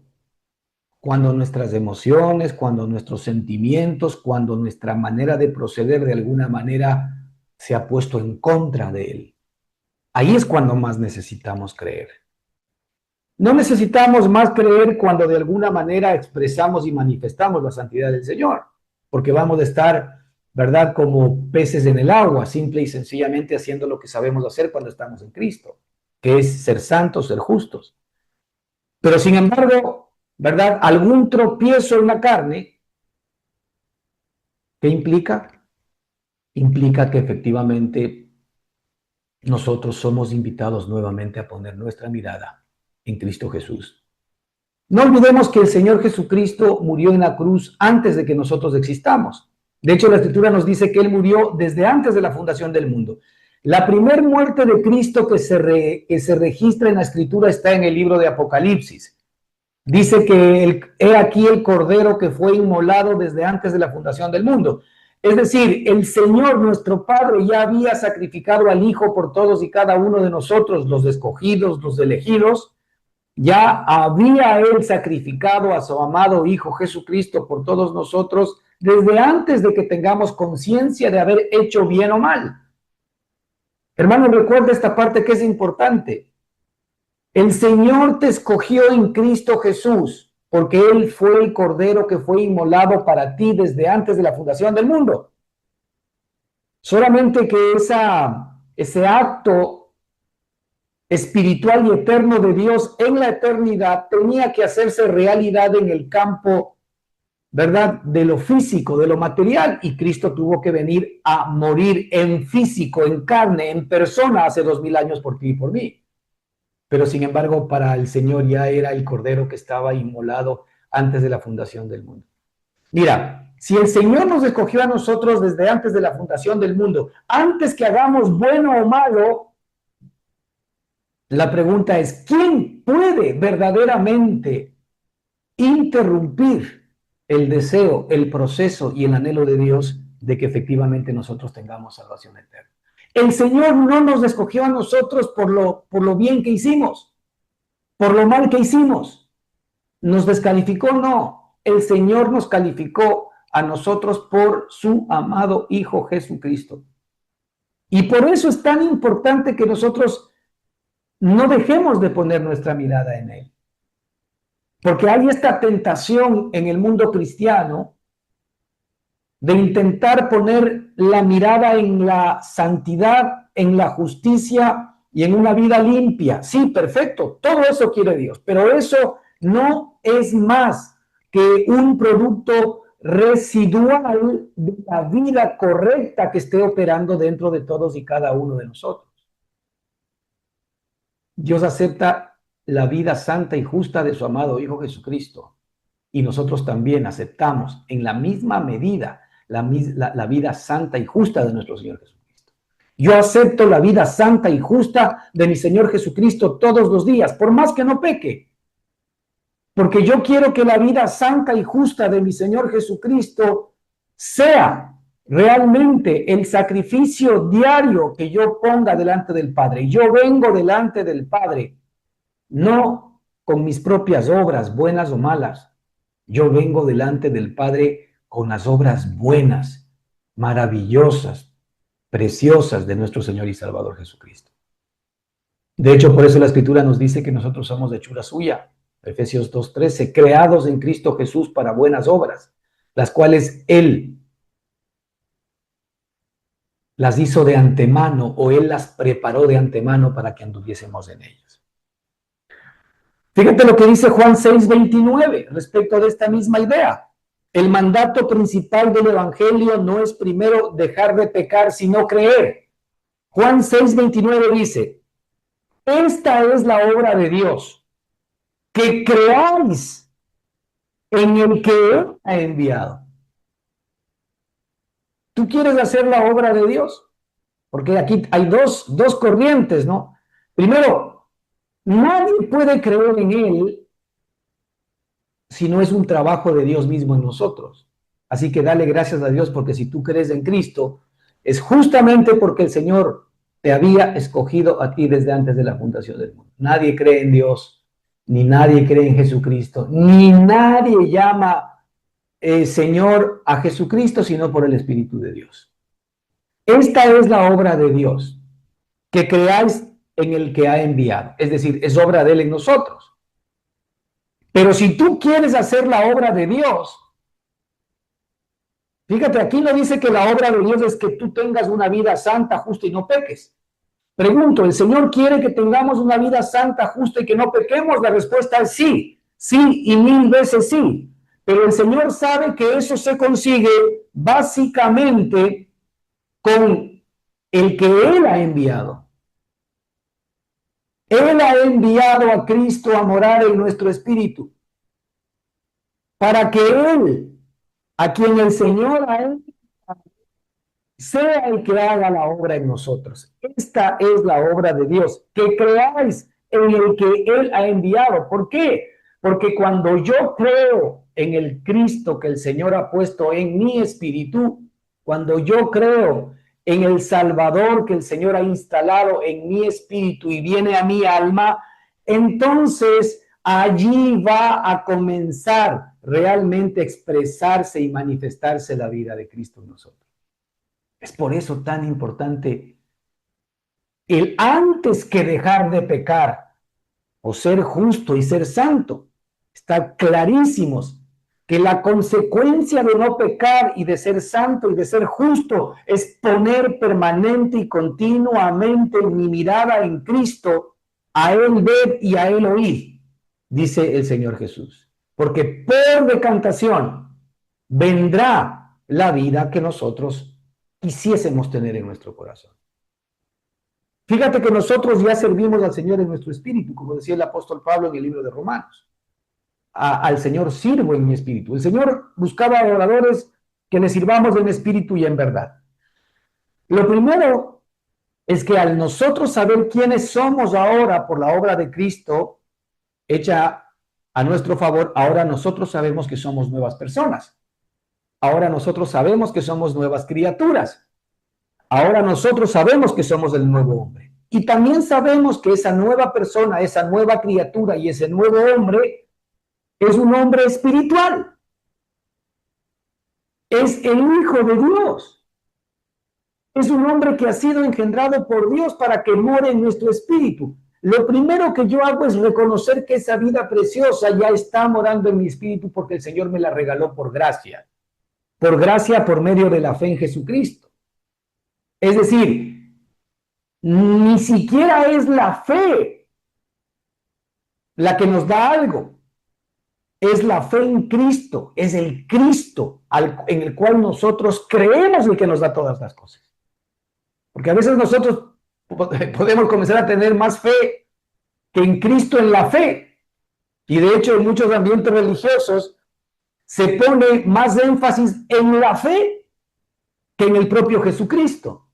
Cuando nuestras emociones, cuando nuestros sentimientos, cuando nuestra manera de proceder de alguna manera se ha puesto en contra de Él. Ahí es cuando más necesitamos creer. No necesitamos más creer cuando de alguna manera expresamos y manifestamos la santidad del Señor, porque vamos a estar, ¿verdad?, como peces en el agua, simple y sencillamente haciendo lo que sabemos hacer cuando estamos en Cristo, que es ser santos, ser justos. Pero sin embargo, ¿verdad?, algún tropiezo en la carne, ¿qué implica? Implica que efectivamente nosotros somos invitados nuevamente a poner nuestra mirada en Cristo Jesús. No olvidemos que el Señor Jesucristo murió en la cruz antes de que nosotros existamos. De hecho, la Escritura nos dice que Él murió desde antes de la fundación del mundo. La primera muerte de Cristo que se registra en la Escritura está en el libro de Apocalipsis. Dice que he aquí el Cordero que fue inmolado desde antes de la fundación del mundo. Es decir, el Señor, nuestro Padre, ya había sacrificado al Hijo por todos y cada uno de nosotros, los escogidos, los elegidos. Ya había Él sacrificado a su amado Hijo Jesucristo por todos nosotros desde antes de que tengamos conciencia de haber hecho bien o mal. Hermano, recuerda esta parte que es importante. El Señor te escogió en Cristo Jesús porque Él fue el Cordero que fue inmolado para ti desde antes de la fundación del mundo. Solamente que ese acto espiritual y eterno de Dios en la eternidad tenía que hacerse realidad en el campo, ¿verdad?, de lo físico, de lo material, y Cristo tuvo que venir a morir en físico, en carne, en persona hace 2000 años por ti y por mí. Pero sin embargo, para el Señor ya era el Cordero que estaba inmolado antes de la fundación del mundo. Mira, si el Señor nos escogió a nosotros desde antes de la fundación del mundo, antes que hagamos bueno o malo, la pregunta es, ¿quién puede verdaderamente interrumpir el deseo, el proceso y el anhelo de Dios de que efectivamente nosotros tengamos salvación eterna? El Señor no nos escogió a nosotros por lo bien que hicimos. por lo mal que hicimos. ¿Nos descalificó? No. El Señor nos calificó a nosotros por su amado Hijo Jesucristo. Y por eso es tan importante que nosotros no dejemos de poner nuestra mirada en Él. Porque hay esta tentación en el mundo cristiano de intentar poner la mirada en la santidad, en la justicia y en una vida limpia. Sí, perfecto, todo eso quiere Dios, pero eso no es más que un producto residual de la vida correcta que esté operando dentro de todos y cada uno de nosotros. Dios acepta la vida santa y justa de su amado Hijo Jesucristo, y nosotros también aceptamos en la misma medida la vida santa y justa de nuestro Señor Jesucristo. Yo acepto la vida santa y justa de mi Señor Jesucristo todos los días, por más que no peque. Porque yo quiero que la vida santa y justa de mi Señor Jesucristo sea realmente el sacrificio diario que yo ponga delante del Padre. Yo vengo delante del Padre, no con mis propias obras, buenas o malas. Yo vengo delante del Padre con las obras buenas, maravillosas, preciosas de nuestro Señor y Salvador Jesucristo. De hecho, por eso la Escritura nos dice que nosotros somos de hechura suya. Efesios 2:13, creados en Cristo Jesús para buenas obras, las cuales Él las hizo de antemano, o Él las preparó de antemano para que anduviésemos en ellas. Fíjate lo que dice Juan 6:29 respecto de esta misma idea. El mandato principal del Evangelio no es primero dejar de pecar, sino creer. Juan 6:29 dice, esta es la obra de Dios, que creáis en el que Él ha enviado. ¿Tú quieres hacer la obra de Dios? Porque aquí hay dos corrientes, ¿no? Primero, nadie puede creer en Él si no es un trabajo de Dios mismo en nosotros. Así que dale gracias a Dios, porque si tú crees en Cristo, es justamente porque el Señor te había escogido a ti desde antes de la fundación del mundo. Nadie cree en Dios, ni nadie cree en Jesucristo, ni nadie llama Señor a Jesucristo, sino por el Espíritu de Dios. Esta es la obra de Dios, que creáis en el que ha enviado. Es decir, es obra de Él en nosotros. Pero si tú quieres hacer la obra de Dios, fíjate, aquí no dice que la obra de Dios es que tú tengas una vida santa, justa y no peques. Pregunto, ¿el Señor quiere que tengamos una vida santa, justa y que no pequemos? La respuesta es sí, sí y 1000 veces sí. Pero el Señor sabe que eso se consigue básicamente con el que Él ha enviado. Él ha enviado a Cristo a morar en nuestro espíritu, para que Él, a quien el Señor ha enviado, sea el que haga la obra en nosotros. Esta es la obra de Dios, que creáis en el que Él ha enviado. ¿Por qué? Porque cuando yo creo en el Cristo que el Señor ha puesto en mi espíritu, cuando yo creo en el Salvador que el Señor ha instalado en mi espíritu y viene a mi alma, entonces allí va a comenzar realmente a expresarse y manifestarse la vida de Cristo en nosotros. Es por eso tan importante el antes que dejar de pecar o ser justo y ser santo. Está clarísimos que la consecuencia de no pecar y de ser santo y de ser justo es poner permanente y continuamente mi mirada en Cristo, a Él ver y a Él oír, dice el Señor Jesús. Porque por decantación vendrá la vida que nosotros quisiésemos tener en nuestro corazón. Fíjate que nosotros ya servimos al Señor en nuestro espíritu, como decía el apóstol Pablo en el libro de Romanos. Al Señor sirvo en mi espíritu. El Señor buscaba adoradores que le sirvamos en espíritu y en verdad. Lo primero es que al nosotros saber quiénes somos ahora por la obra de Cristo hecha a nuestro favor, ahora nosotros sabemos que somos nuevas personas. Ahora nosotros sabemos que somos nuevas criaturas. Ahora nosotros sabemos que somos el nuevo hombre. Y también sabemos que esa nueva persona, esa nueva criatura y ese nuevo hombre es un hombre espiritual. Es el Hijo de Dios. Es un hombre que ha sido engendrado por Dios para que more en nuestro espíritu. Lo primero que yo hago es reconocer que esa vida preciosa ya está morando en mi espíritu porque el Señor me la regaló por gracia por medio de la fe en Jesucristo. Es decir, ni siquiera es la fe la que nos da algo, es la fe en Cristo, es el Cristo en el cual nosotros creemos el que nos da todas las cosas. Porque a veces nosotros podemos comenzar a tener más fe que en Cristo en la fe. Y de hecho en muchos ambientes religiosos se pone más énfasis en la fe que en el propio Jesucristo.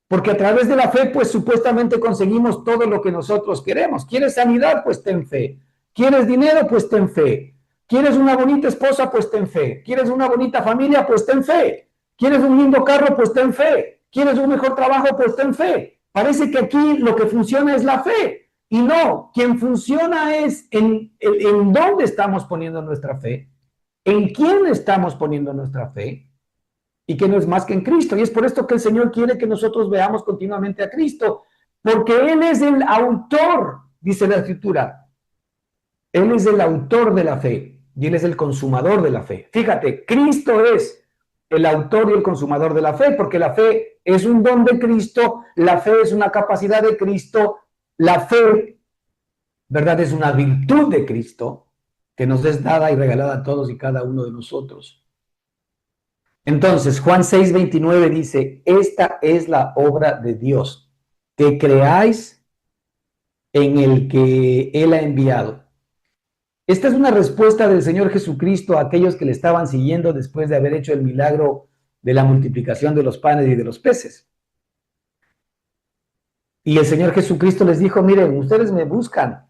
Porque a través de la fe, pues supuestamente conseguimos todo lo que nosotros queremos. ¿Quieres sanidad? Pues ten fe. ¿Quieres dinero? Pues ten fe. ¿Quieres una bonita esposa? Pues ten fe. ¿Quieres una bonita familia? Pues ten fe. ¿Quieres un lindo carro? Pues ten fe. ¿Quieres un mejor trabajo? Pues ten fe. Parece que aquí lo que funciona es la fe. Y no, quien funciona es en dónde estamos poniendo nuestra fe, en quién estamos poniendo nuestra fe, y que no es más que en Cristo. Y es por esto que el Señor quiere que nosotros veamos continuamente a Cristo, porque Él es el autor, dice la Escritura. Él es el autor de la fe y Él es el consumador de la fe. Fíjate, Cristo es el autor y el consumador de la fe, porque la fe es un don de Cristo, la fe es una capacidad de Cristo, la fe, ¿verdad? Es una virtud de Cristo que nos es dada y regalada a todos y cada uno de nosotros. Entonces, Juan 6:29 dice, esta es la obra de Dios, que creáis en el que Él ha enviado. Esta es una respuesta del Señor Jesucristo a aquellos que le estaban siguiendo después de haber hecho el milagro de la multiplicación de los panes y de los peces. Y el Señor Jesucristo les dijo, miren, ustedes me buscan,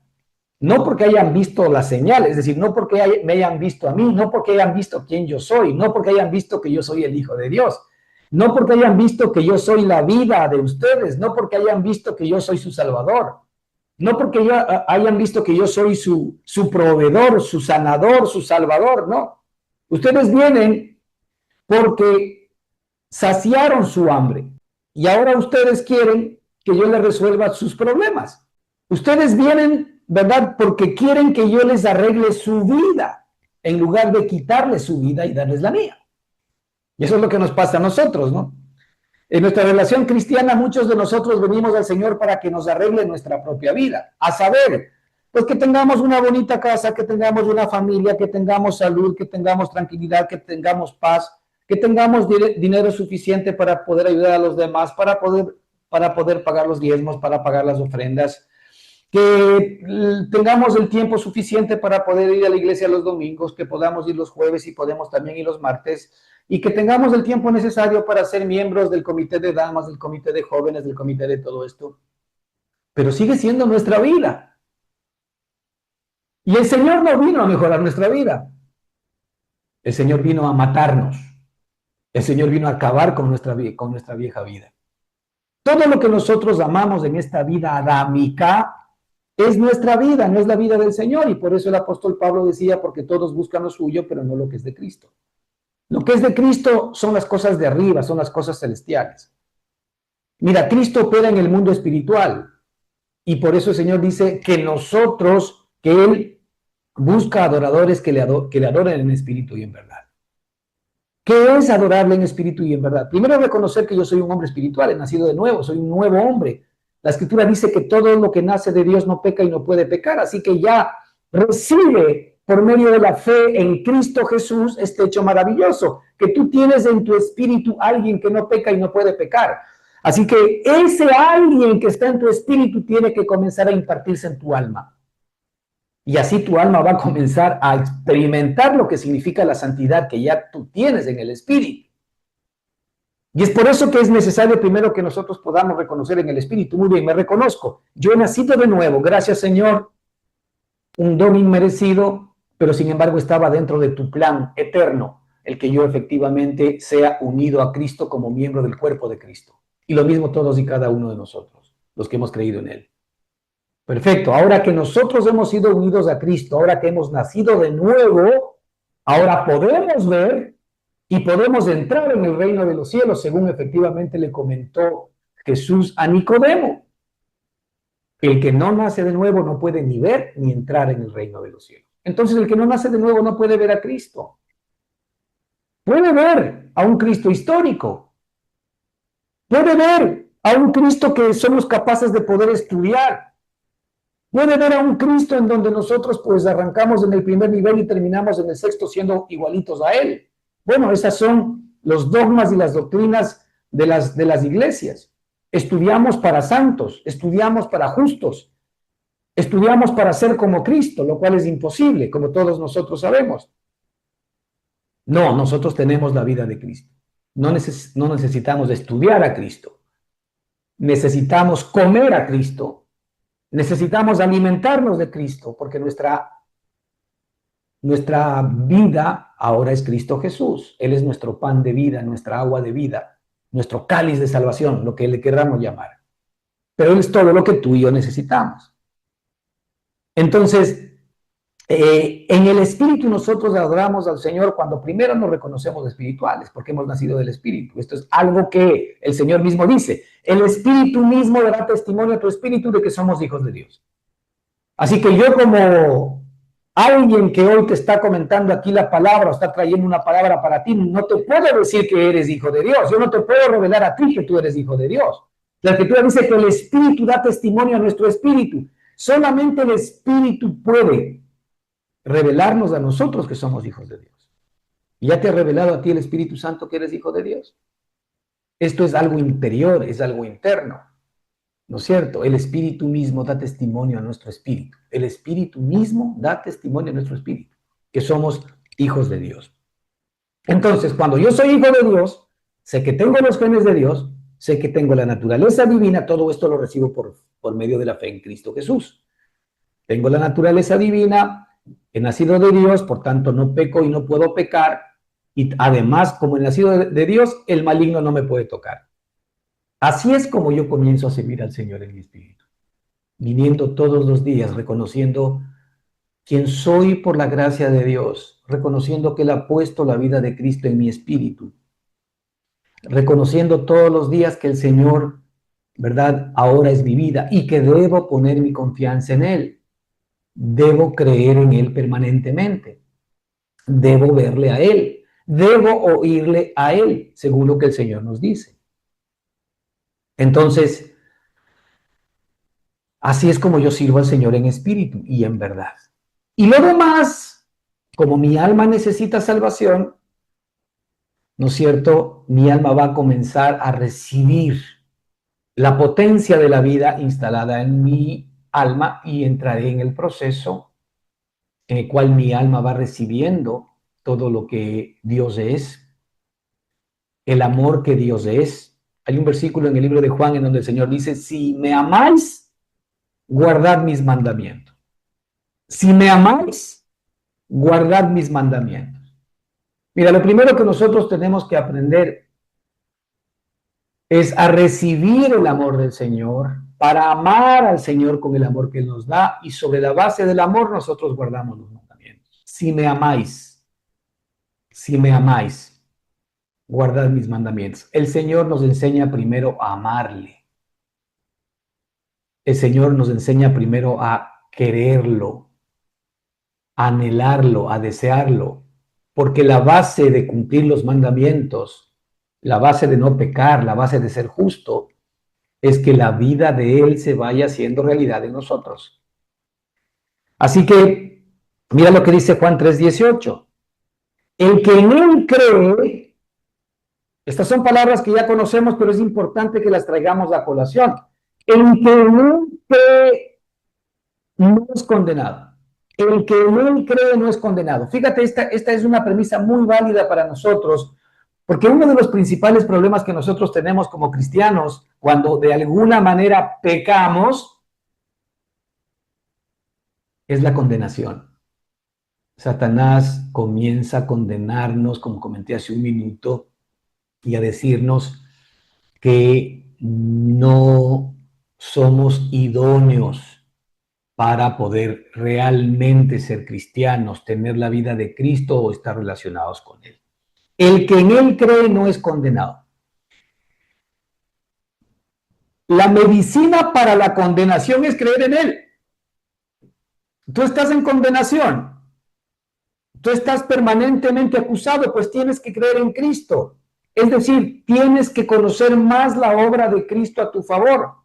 no porque hayan visto la señal, es decir, no porque me hayan visto a mí, no porque hayan visto quién yo soy, no porque hayan visto que yo soy el Hijo de Dios, no porque hayan visto que yo soy la vida de ustedes, no porque hayan visto que yo soy su Salvador, no porque hayan visto que yo soy su proveedor, su sanador, su salvador, no. Ustedes vienen porque saciaron su hambre y ahora ustedes quieren que yo les resuelva sus problemas. Ustedes vienen, ¿verdad?, porque quieren que yo les arregle su vida, en lugar de quitarles su vida y darles la mía. Y eso es lo que nos pasa a nosotros, ¿no? En nuestra relación cristiana, muchos de nosotros venimos al Señor para que nos arregle nuestra propia vida. A saber, pues que tengamos una bonita casa, que tengamos una familia, que tengamos salud, que tengamos tranquilidad, que tengamos paz, que tengamos dinero suficiente para poder ayudar a los demás, para poder pagar los diezmos, para pagar las ofrendas, que tengamos el tiempo suficiente para poder ir a la iglesia los domingos, que podamos ir los jueves y podemos también ir los martes, y que tengamos el tiempo necesario para ser miembros del comité de damas, del comité de jóvenes, del comité de todo esto. Pero sigue siendo nuestra vida. Y el Señor no vino a mejorar nuestra vida. El Señor vino a matarnos. El Señor vino a acabar con nuestra vieja vida. Todo lo que nosotros amamos en esta vida adámica es nuestra vida, no es la vida del Señor. Y por eso el apóstol Pablo decía, porque todos buscan lo suyo, pero no lo que es de Cristo. Lo que es de Cristo son las cosas de arriba, son las cosas celestiales. Mira, Cristo opera en el mundo espiritual. Y por eso el Señor dice que Él busca adoradores que le adoren en espíritu y en verdad. ¿Qué es adorarle en espíritu y en verdad? Primero, reconocer que yo soy un hombre espiritual, he nacido de nuevo, soy un nuevo hombre. La Escritura dice que todo lo que nace de Dios no peca y no puede pecar, así que ya recibe por medio de la fe en Cristo Jesús este hecho maravilloso, que tú tienes en tu espíritu alguien que no peca y no puede pecar. Así que ese alguien que está en tu espíritu tiene que comenzar a impartirse en tu alma. Y así tu alma va a comenzar a experimentar lo que significa la santidad que ya tú tienes en el espíritu. Y es por eso que es necesario primero que nosotros podamos reconocer en el espíritu. Muy bien, me reconozco. Yo he nacido de nuevo, gracias Señor, un don inmerecido, pero sin embargo estaba dentro de tu plan eterno, el que yo efectivamente sea unido a Cristo como miembro del cuerpo de Cristo. Y lo mismo todos y cada uno de nosotros. los que hemos creído en Él. Perfecto, ahora que nosotros hemos sido unidos a Cristo, ahora que hemos nacido de nuevo, ahora podemos ver y podemos entrar en el reino de los cielos, según efectivamente le comentó Jesús a Nicodemo. El que no nace de nuevo no puede ni ver ni entrar en el reino de los cielos. Entonces el que no nace de nuevo no puede ver a Cristo. Puede ver a un Cristo histórico. Puede ver a un Cristo que somos capaces de poder estudiar. Puede ver a un Cristo en donde nosotros pues arrancamos en el primer nivel y terminamos en el sexto siendo igualitos a Él. Bueno, esas son los dogmas y las doctrinas de las iglesias. Estudiamos para santos, estudiamos para justos, estudiamos para ser como Cristo, lo cual es imposible, como todos nosotros sabemos. No, nosotros tenemos la vida de Cristo. No necesitamos estudiar a Cristo. Necesitamos comer a Cristo. Necesitamos alimentarnos de Cristo, porque nuestra vida ahora es Cristo Jesús. Él es nuestro pan de vida, nuestra agua de vida, nuestro cáliz de salvación, lo que le queramos llamar. Pero Él es todo lo que tú y yo necesitamos. Entonces, en el Espíritu nosotros adoramos al Señor cuando primero nos reconocemos espirituales, porque hemos nacido del Espíritu. Esto es algo que el Señor mismo dice. El Espíritu mismo dará testimonio a tu espíritu de que somos hijos de Dios. Así que yo, como alguien que hoy te está comentando aquí la palabra o está trayendo una palabra para ti, no te puedo decir que eres hijo de Dios. Yo no te puedo revelar a ti que tú eres hijo de Dios. La Escritura dice que el Espíritu da testimonio a nuestro espíritu. Solamente el Espíritu puede revelarnos a nosotros que somos hijos de Dios. ¿Y ya te ha revelado a ti el Espíritu Santo que eres hijo de Dios? Esto es algo interior, es algo interno, ¿no es cierto? El Espíritu mismo da testimonio a nuestro espíritu. El Espíritu mismo da testimonio a nuestro espíritu, que somos hijos de Dios. Entonces, cuando yo soy hijo de Dios, sé que tengo los genes de Dios, sé que tengo la naturaleza divina, todo esto lo recibo por medio de la fe en Cristo Jesús. Tengo la naturaleza divina, he nacido de Dios, por tanto no peco y no puedo pecar. Y además, como he nacido de Dios, el maligno no me puede tocar. Así es como yo comienzo a servir al Señor en mi espíritu, viniendo todos los días, reconociendo quién soy por la gracia de Dios, reconociendo que Él ha puesto la vida de Cristo en mi espíritu, reconociendo todos los días que el Señor, ¿verdad?, ahora es mi vida y que debo poner mi confianza en Él. Debo creer en Él permanentemente. Debo verle a Él. Debo oírle a Él, según lo que el Señor nos dice. Entonces, así es como yo sirvo al Señor en espíritu y en verdad. Y lo demás, como mi alma necesita salvación, ¿no es cierto? Mi alma va a comenzar a recibir la potencia de la vida instalada en mi alma y entraré en el proceso en el cual mi alma va recibiendo todo lo que Dios es, el amor que Dios es. Hay un versículo en el libro de Juan en donde el Señor dice, si me amáis, guardad mis mandamientos. Si me amáis, guardad mis mandamientos. Mira, lo primero que nosotros tenemos que aprender es a recibir el amor del Señor, para amar al Señor con el amor que Él nos da, y sobre la base del amor nosotros guardamos los mandamientos. Si me amáis, guardad mis mandamientos. El Señor nos enseña primero a amarle. El Señor nos enseña primero a quererlo, a anhelarlo, a desearlo, porque la base de cumplir los mandamientos, la base de no pecar, la base de ser justo, es que la vida de Él se vaya haciendo realidad en nosotros. Así que, mira lo que dice Juan 3:18. El que en Él cree, estas son palabras que ya conocemos, pero es importante que las traigamos a colación. El que en Él cree no es condenado. El que en Él cree no es condenado. Fíjate, esta es una premisa muy válida para nosotros, porque uno de los principales problemas que nosotros tenemos como cristianos, cuando de alguna manera pecamos, es la condenación. Satanás comienza a condenarnos, como comenté hace un minuto, y a decirnos que no somos idóneos para poder realmente ser cristianos, tener la vida de Cristo o estar relacionados con Él. El que en Él cree no es condenado. La medicina para la condenación es creer en Él. Tú estás en condenación. Tú estás permanentemente acusado, pues tienes que creer en Cristo. Es decir, tienes que conocer más la obra de Cristo a tu favor.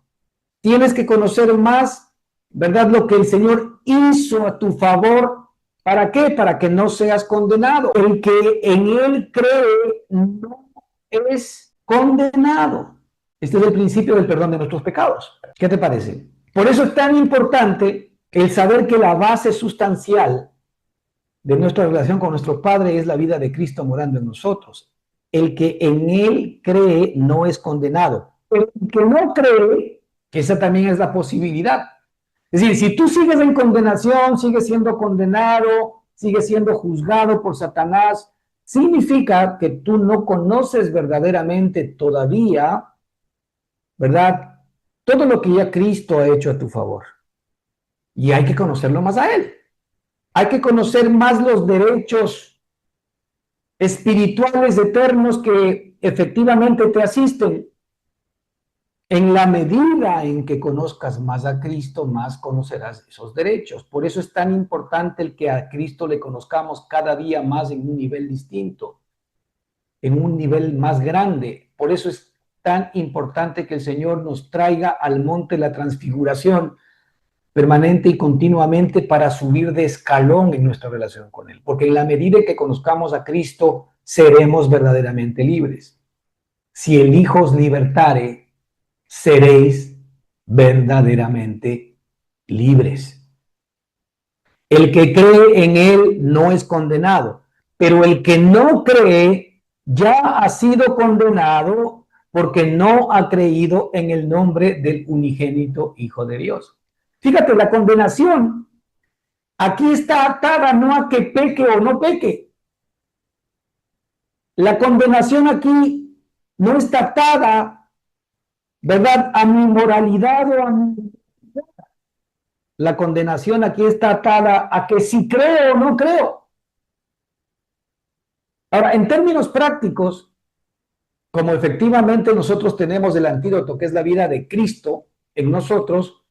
Tienes que conocer más, ¿verdad? Lo que el Señor hizo a tu favor. ¿Para qué? Para que no seas condenado. El que en Él cree no es condenado. Este es el principio del perdón de nuestros pecados. ¿Qué te parece? Por eso es tan importante el saber que la base sustancial de nuestra relación con nuestro Padre es la vida de Cristo morando en nosotros. El que en Él cree no es condenado. El que no cree, que esa también es la posibilidad. Es decir, si tú sigues en condenación, sigues siendo condenado, sigues siendo juzgado por Satanás, significa que tú no conoces verdaderamente todavía, ¿verdad? Todo lo que ya Cristo ha hecho a tu favor. Y hay que conocerlo más a Él. Hay que conocer más los derechos espirituales eternos que efectivamente te asisten. En la medida en que conozcas más a Cristo, más conocerás esos derechos. Por eso es tan importante el que a Cristo le conozcamos cada día más en un nivel distinto, en un nivel más grande. Por eso es tan importante que el Señor nos traiga al monte de la transfiguración permanente y continuamente para subir de escalón en nuestra relación con Él. Porque en la medida que conozcamos a Cristo, seremos verdaderamente libres. Si el Hijo os libertare, seréis verdaderamente libres. El que cree en Él no es condenado, pero el que no cree ya ha sido condenado porque no ha creído en el nombre del unigénito Hijo de Dios. Fíjate, la condenación aquí está atada no a que peque o no peque. La condenación aquí no está atada, ¿verdad?, a mi moralidad o a mi... La condenación aquí está atada a que si creo o no creo. Ahora, en términos prácticos, como efectivamente nosotros tenemos el antídoto, que es la vida de Cristo en nosotros,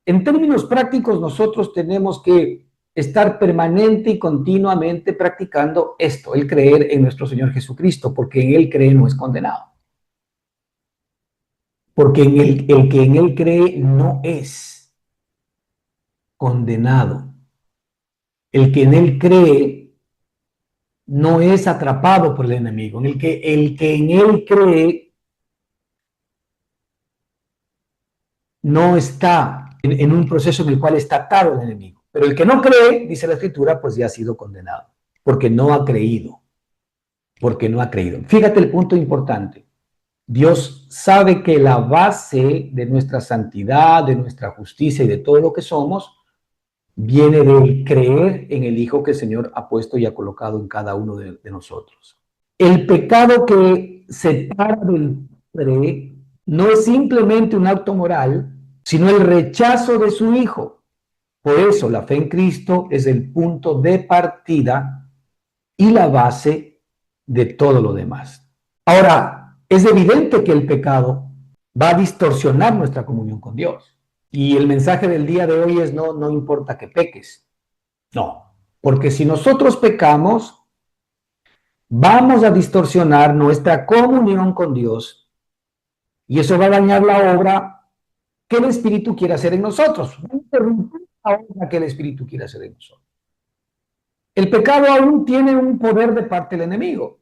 en términos prácticos nosotros tenemos que estar permanente y continuamente practicando esto, el creer en nuestro Señor Jesucristo, porque en Él cree no es condenado. Porque el que en Él cree no es condenado. El que en Él cree no es atrapado por el enemigo. El que en Él cree no está en un proceso en el cual está atado el enemigo. Pero el que no cree, dice la Escritura, pues ya ha sido condenado, porque no ha creído. Porque no ha creído. Fíjate el punto importante. Dios sabe que la base de nuestra santidad, de nuestra justicia y de todo lo que somos, viene del creer en el Hijo que el Señor ha puesto y ha colocado en cada uno de nosotros. El pecado que separa del Padre no es simplemente un acto moral, sino el rechazo de su Hijo. Por eso la fe en Cristo es el punto de partida y la base de todo lo demás. Ahora, es evidente que el pecado va a distorsionar nuestra comunión con Dios. Y el mensaje del día de hoy es no importa que peques. No, porque si nosotros pecamos, vamos a distorsionar nuestra comunión con Dios y eso va a dañar la obra que el Espíritu quiere hacer en nosotros. Va a interrumpir la obra que el Espíritu quiere hacer en nosotros. El pecado aún tiene un poder de parte del enemigo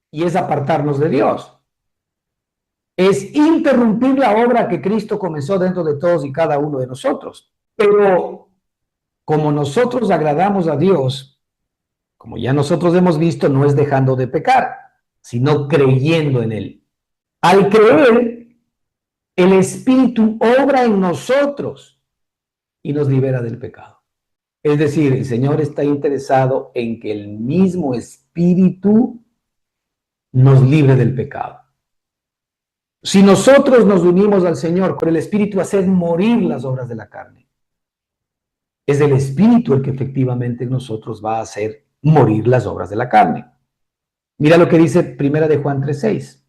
y es apartarnos de Dios. Es interrumpir la obra que Cristo comenzó dentro de todos y cada uno de nosotros. Pero como nosotros agradamos a Dios, como ya nosotros hemos visto, no es dejando de pecar, sino creyendo en Él. Al creer, el Espíritu obra en nosotros y nos libera del pecado. Es decir, el Señor está interesado en que el mismo Espíritu nos libre del pecado. Si nosotros nos unimos al Señor con el Espíritu, hacer morir las obras de la carne. Es el Espíritu el que efectivamente en nosotros va a hacer morir las obras de la carne. Mira lo que dice Primera de Juan 3:6.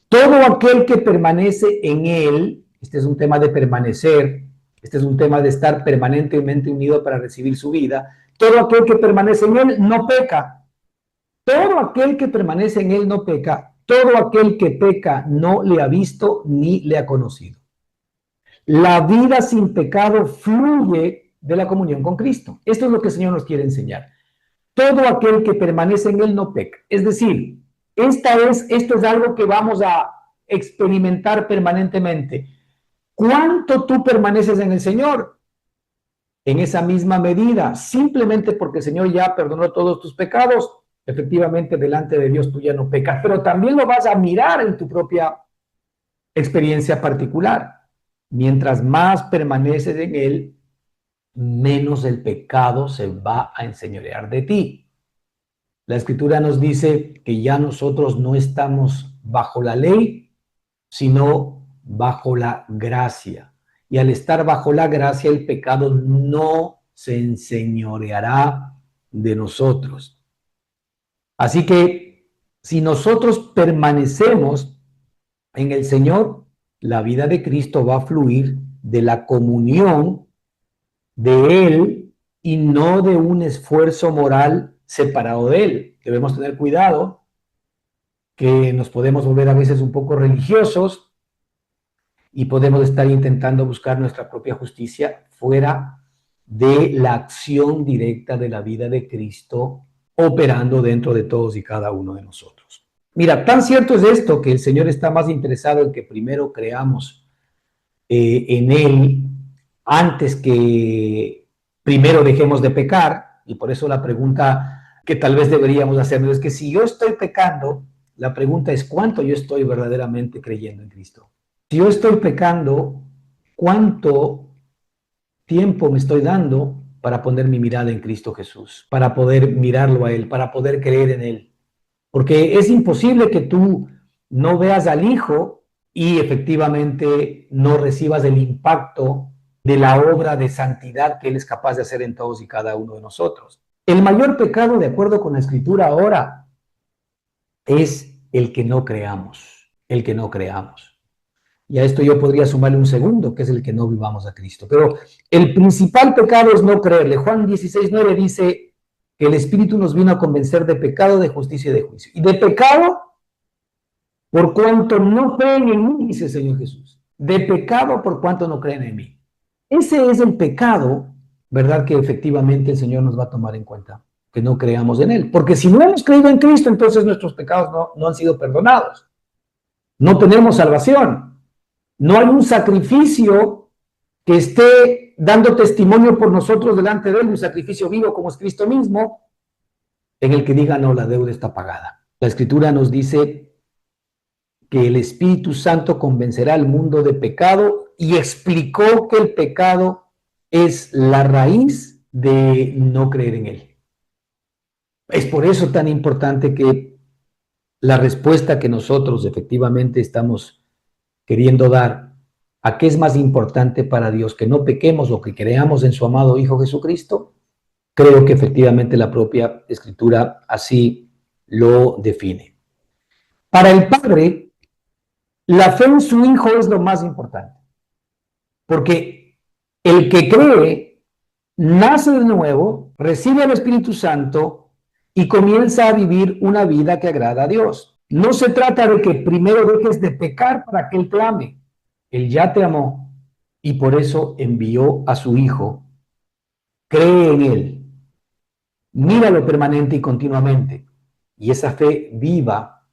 Todo aquel que permanece en Él, este es un tema de permanecer, este es un tema de estar permanentemente unido para recibir su vida, todo aquel que permanece en Él no peca. Todo aquel que permanece en Él no peca. Todo aquel que peca no le ha visto ni le ha conocido. La vida sin pecado fluye de la comunión con Cristo. Esto es lo que el Señor nos quiere enseñar. Todo aquel que permanece en Él no peca. Es decir, esto es algo que vamos a experimentar permanentemente. ¿Cuánto tú permaneces en el Señor? En esa misma medida, simplemente porque el Señor ya perdonó todos tus pecados, efectivamente delante de Dios tú ya no pecas, pero también lo vas a mirar en tu propia experiencia particular. Mientras más permaneces en Él, menos el pecado se va a enseñorear de ti. La Escritura nos dice que ya nosotros no estamos bajo la ley, sino bajo la gracia. Y al estar bajo la gracia, el pecado no se enseñoreará de nosotros. Así que si nosotros permanecemos en el Señor, la vida de Cristo va a fluir de la comunión de Él y no de un esfuerzo moral separado de Él. Debemos tener cuidado que nos podemos volver a veces un poco religiosos y podemos estar intentando buscar nuestra propia justicia fuera de la acción directa de la vida de Cristo operando dentro de todos y cada uno de nosotros. Mira, tan cierto es esto que el Señor está más interesado en que primero creamos en Él antes que primero dejemos de pecar, y por eso la pregunta que tal vez deberíamos hacernos es que si yo estoy pecando, la pregunta es cuánto yo estoy verdaderamente creyendo en Cristo. Si yo estoy pecando, ¿cuánto tiempo me estoy dando para poner mi mirada en Cristo Jesús, para poder mirarlo a Él, para poder creer en Él? Porque es imposible que tú no veas al Hijo y efectivamente no recibas el impacto de la obra de santidad que Él es capaz de hacer en todos y cada uno de nosotros. El mayor pecado, de acuerdo con la Escritura ahora, es el que no creamos, el que no creamos. Y a esto yo podría sumarle un segundo, que es el que no vivamos a Cristo. Pero el principal pecado es no creerle. Juan 16:9 dice que el Espíritu nos vino a convencer de pecado, de justicia y de juicio. Y de pecado, por cuanto no creen en mí, dice el Señor Jesús. De pecado, por cuanto no creen en mí. Ese es el pecado, ¿verdad? Que efectivamente el Señor nos va a tomar en cuenta, que no creamos en Él. Porque si no hemos creído en Cristo, entonces nuestros pecados no han sido perdonados. No tenemos salvación. No hay un sacrificio que esté dando testimonio por nosotros delante de Él, un sacrificio vivo como es Cristo mismo, en el que diga, no, la deuda está pagada. La Escritura nos dice que el Espíritu Santo convencerá al mundo de pecado y explicó que el pecado es la raíz de no creer en Él. Es por eso tan importante que la respuesta que nosotros efectivamente estamos queriendo dar a qué es más importante para Dios, que no pequemos o que creamos en su amado Hijo Jesucristo, creo que efectivamente la propia Escritura así lo define. Para el Padre, la fe en su Hijo es lo más importante, porque el que cree nace de nuevo, recibe al Espíritu Santo y comienza a vivir una vida que agrada a Dios. No se trata de que primero dejes de pecar para que Él te ame. Él ya te amó y por eso envió a su Hijo. Cree en Él, míralo permanente y continuamente. Y esa fe viva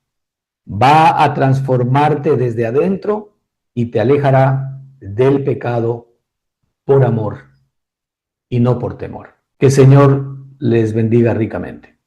va a transformarte desde adentro y te alejará del pecado por amor y no por temor. Que el Señor les bendiga ricamente.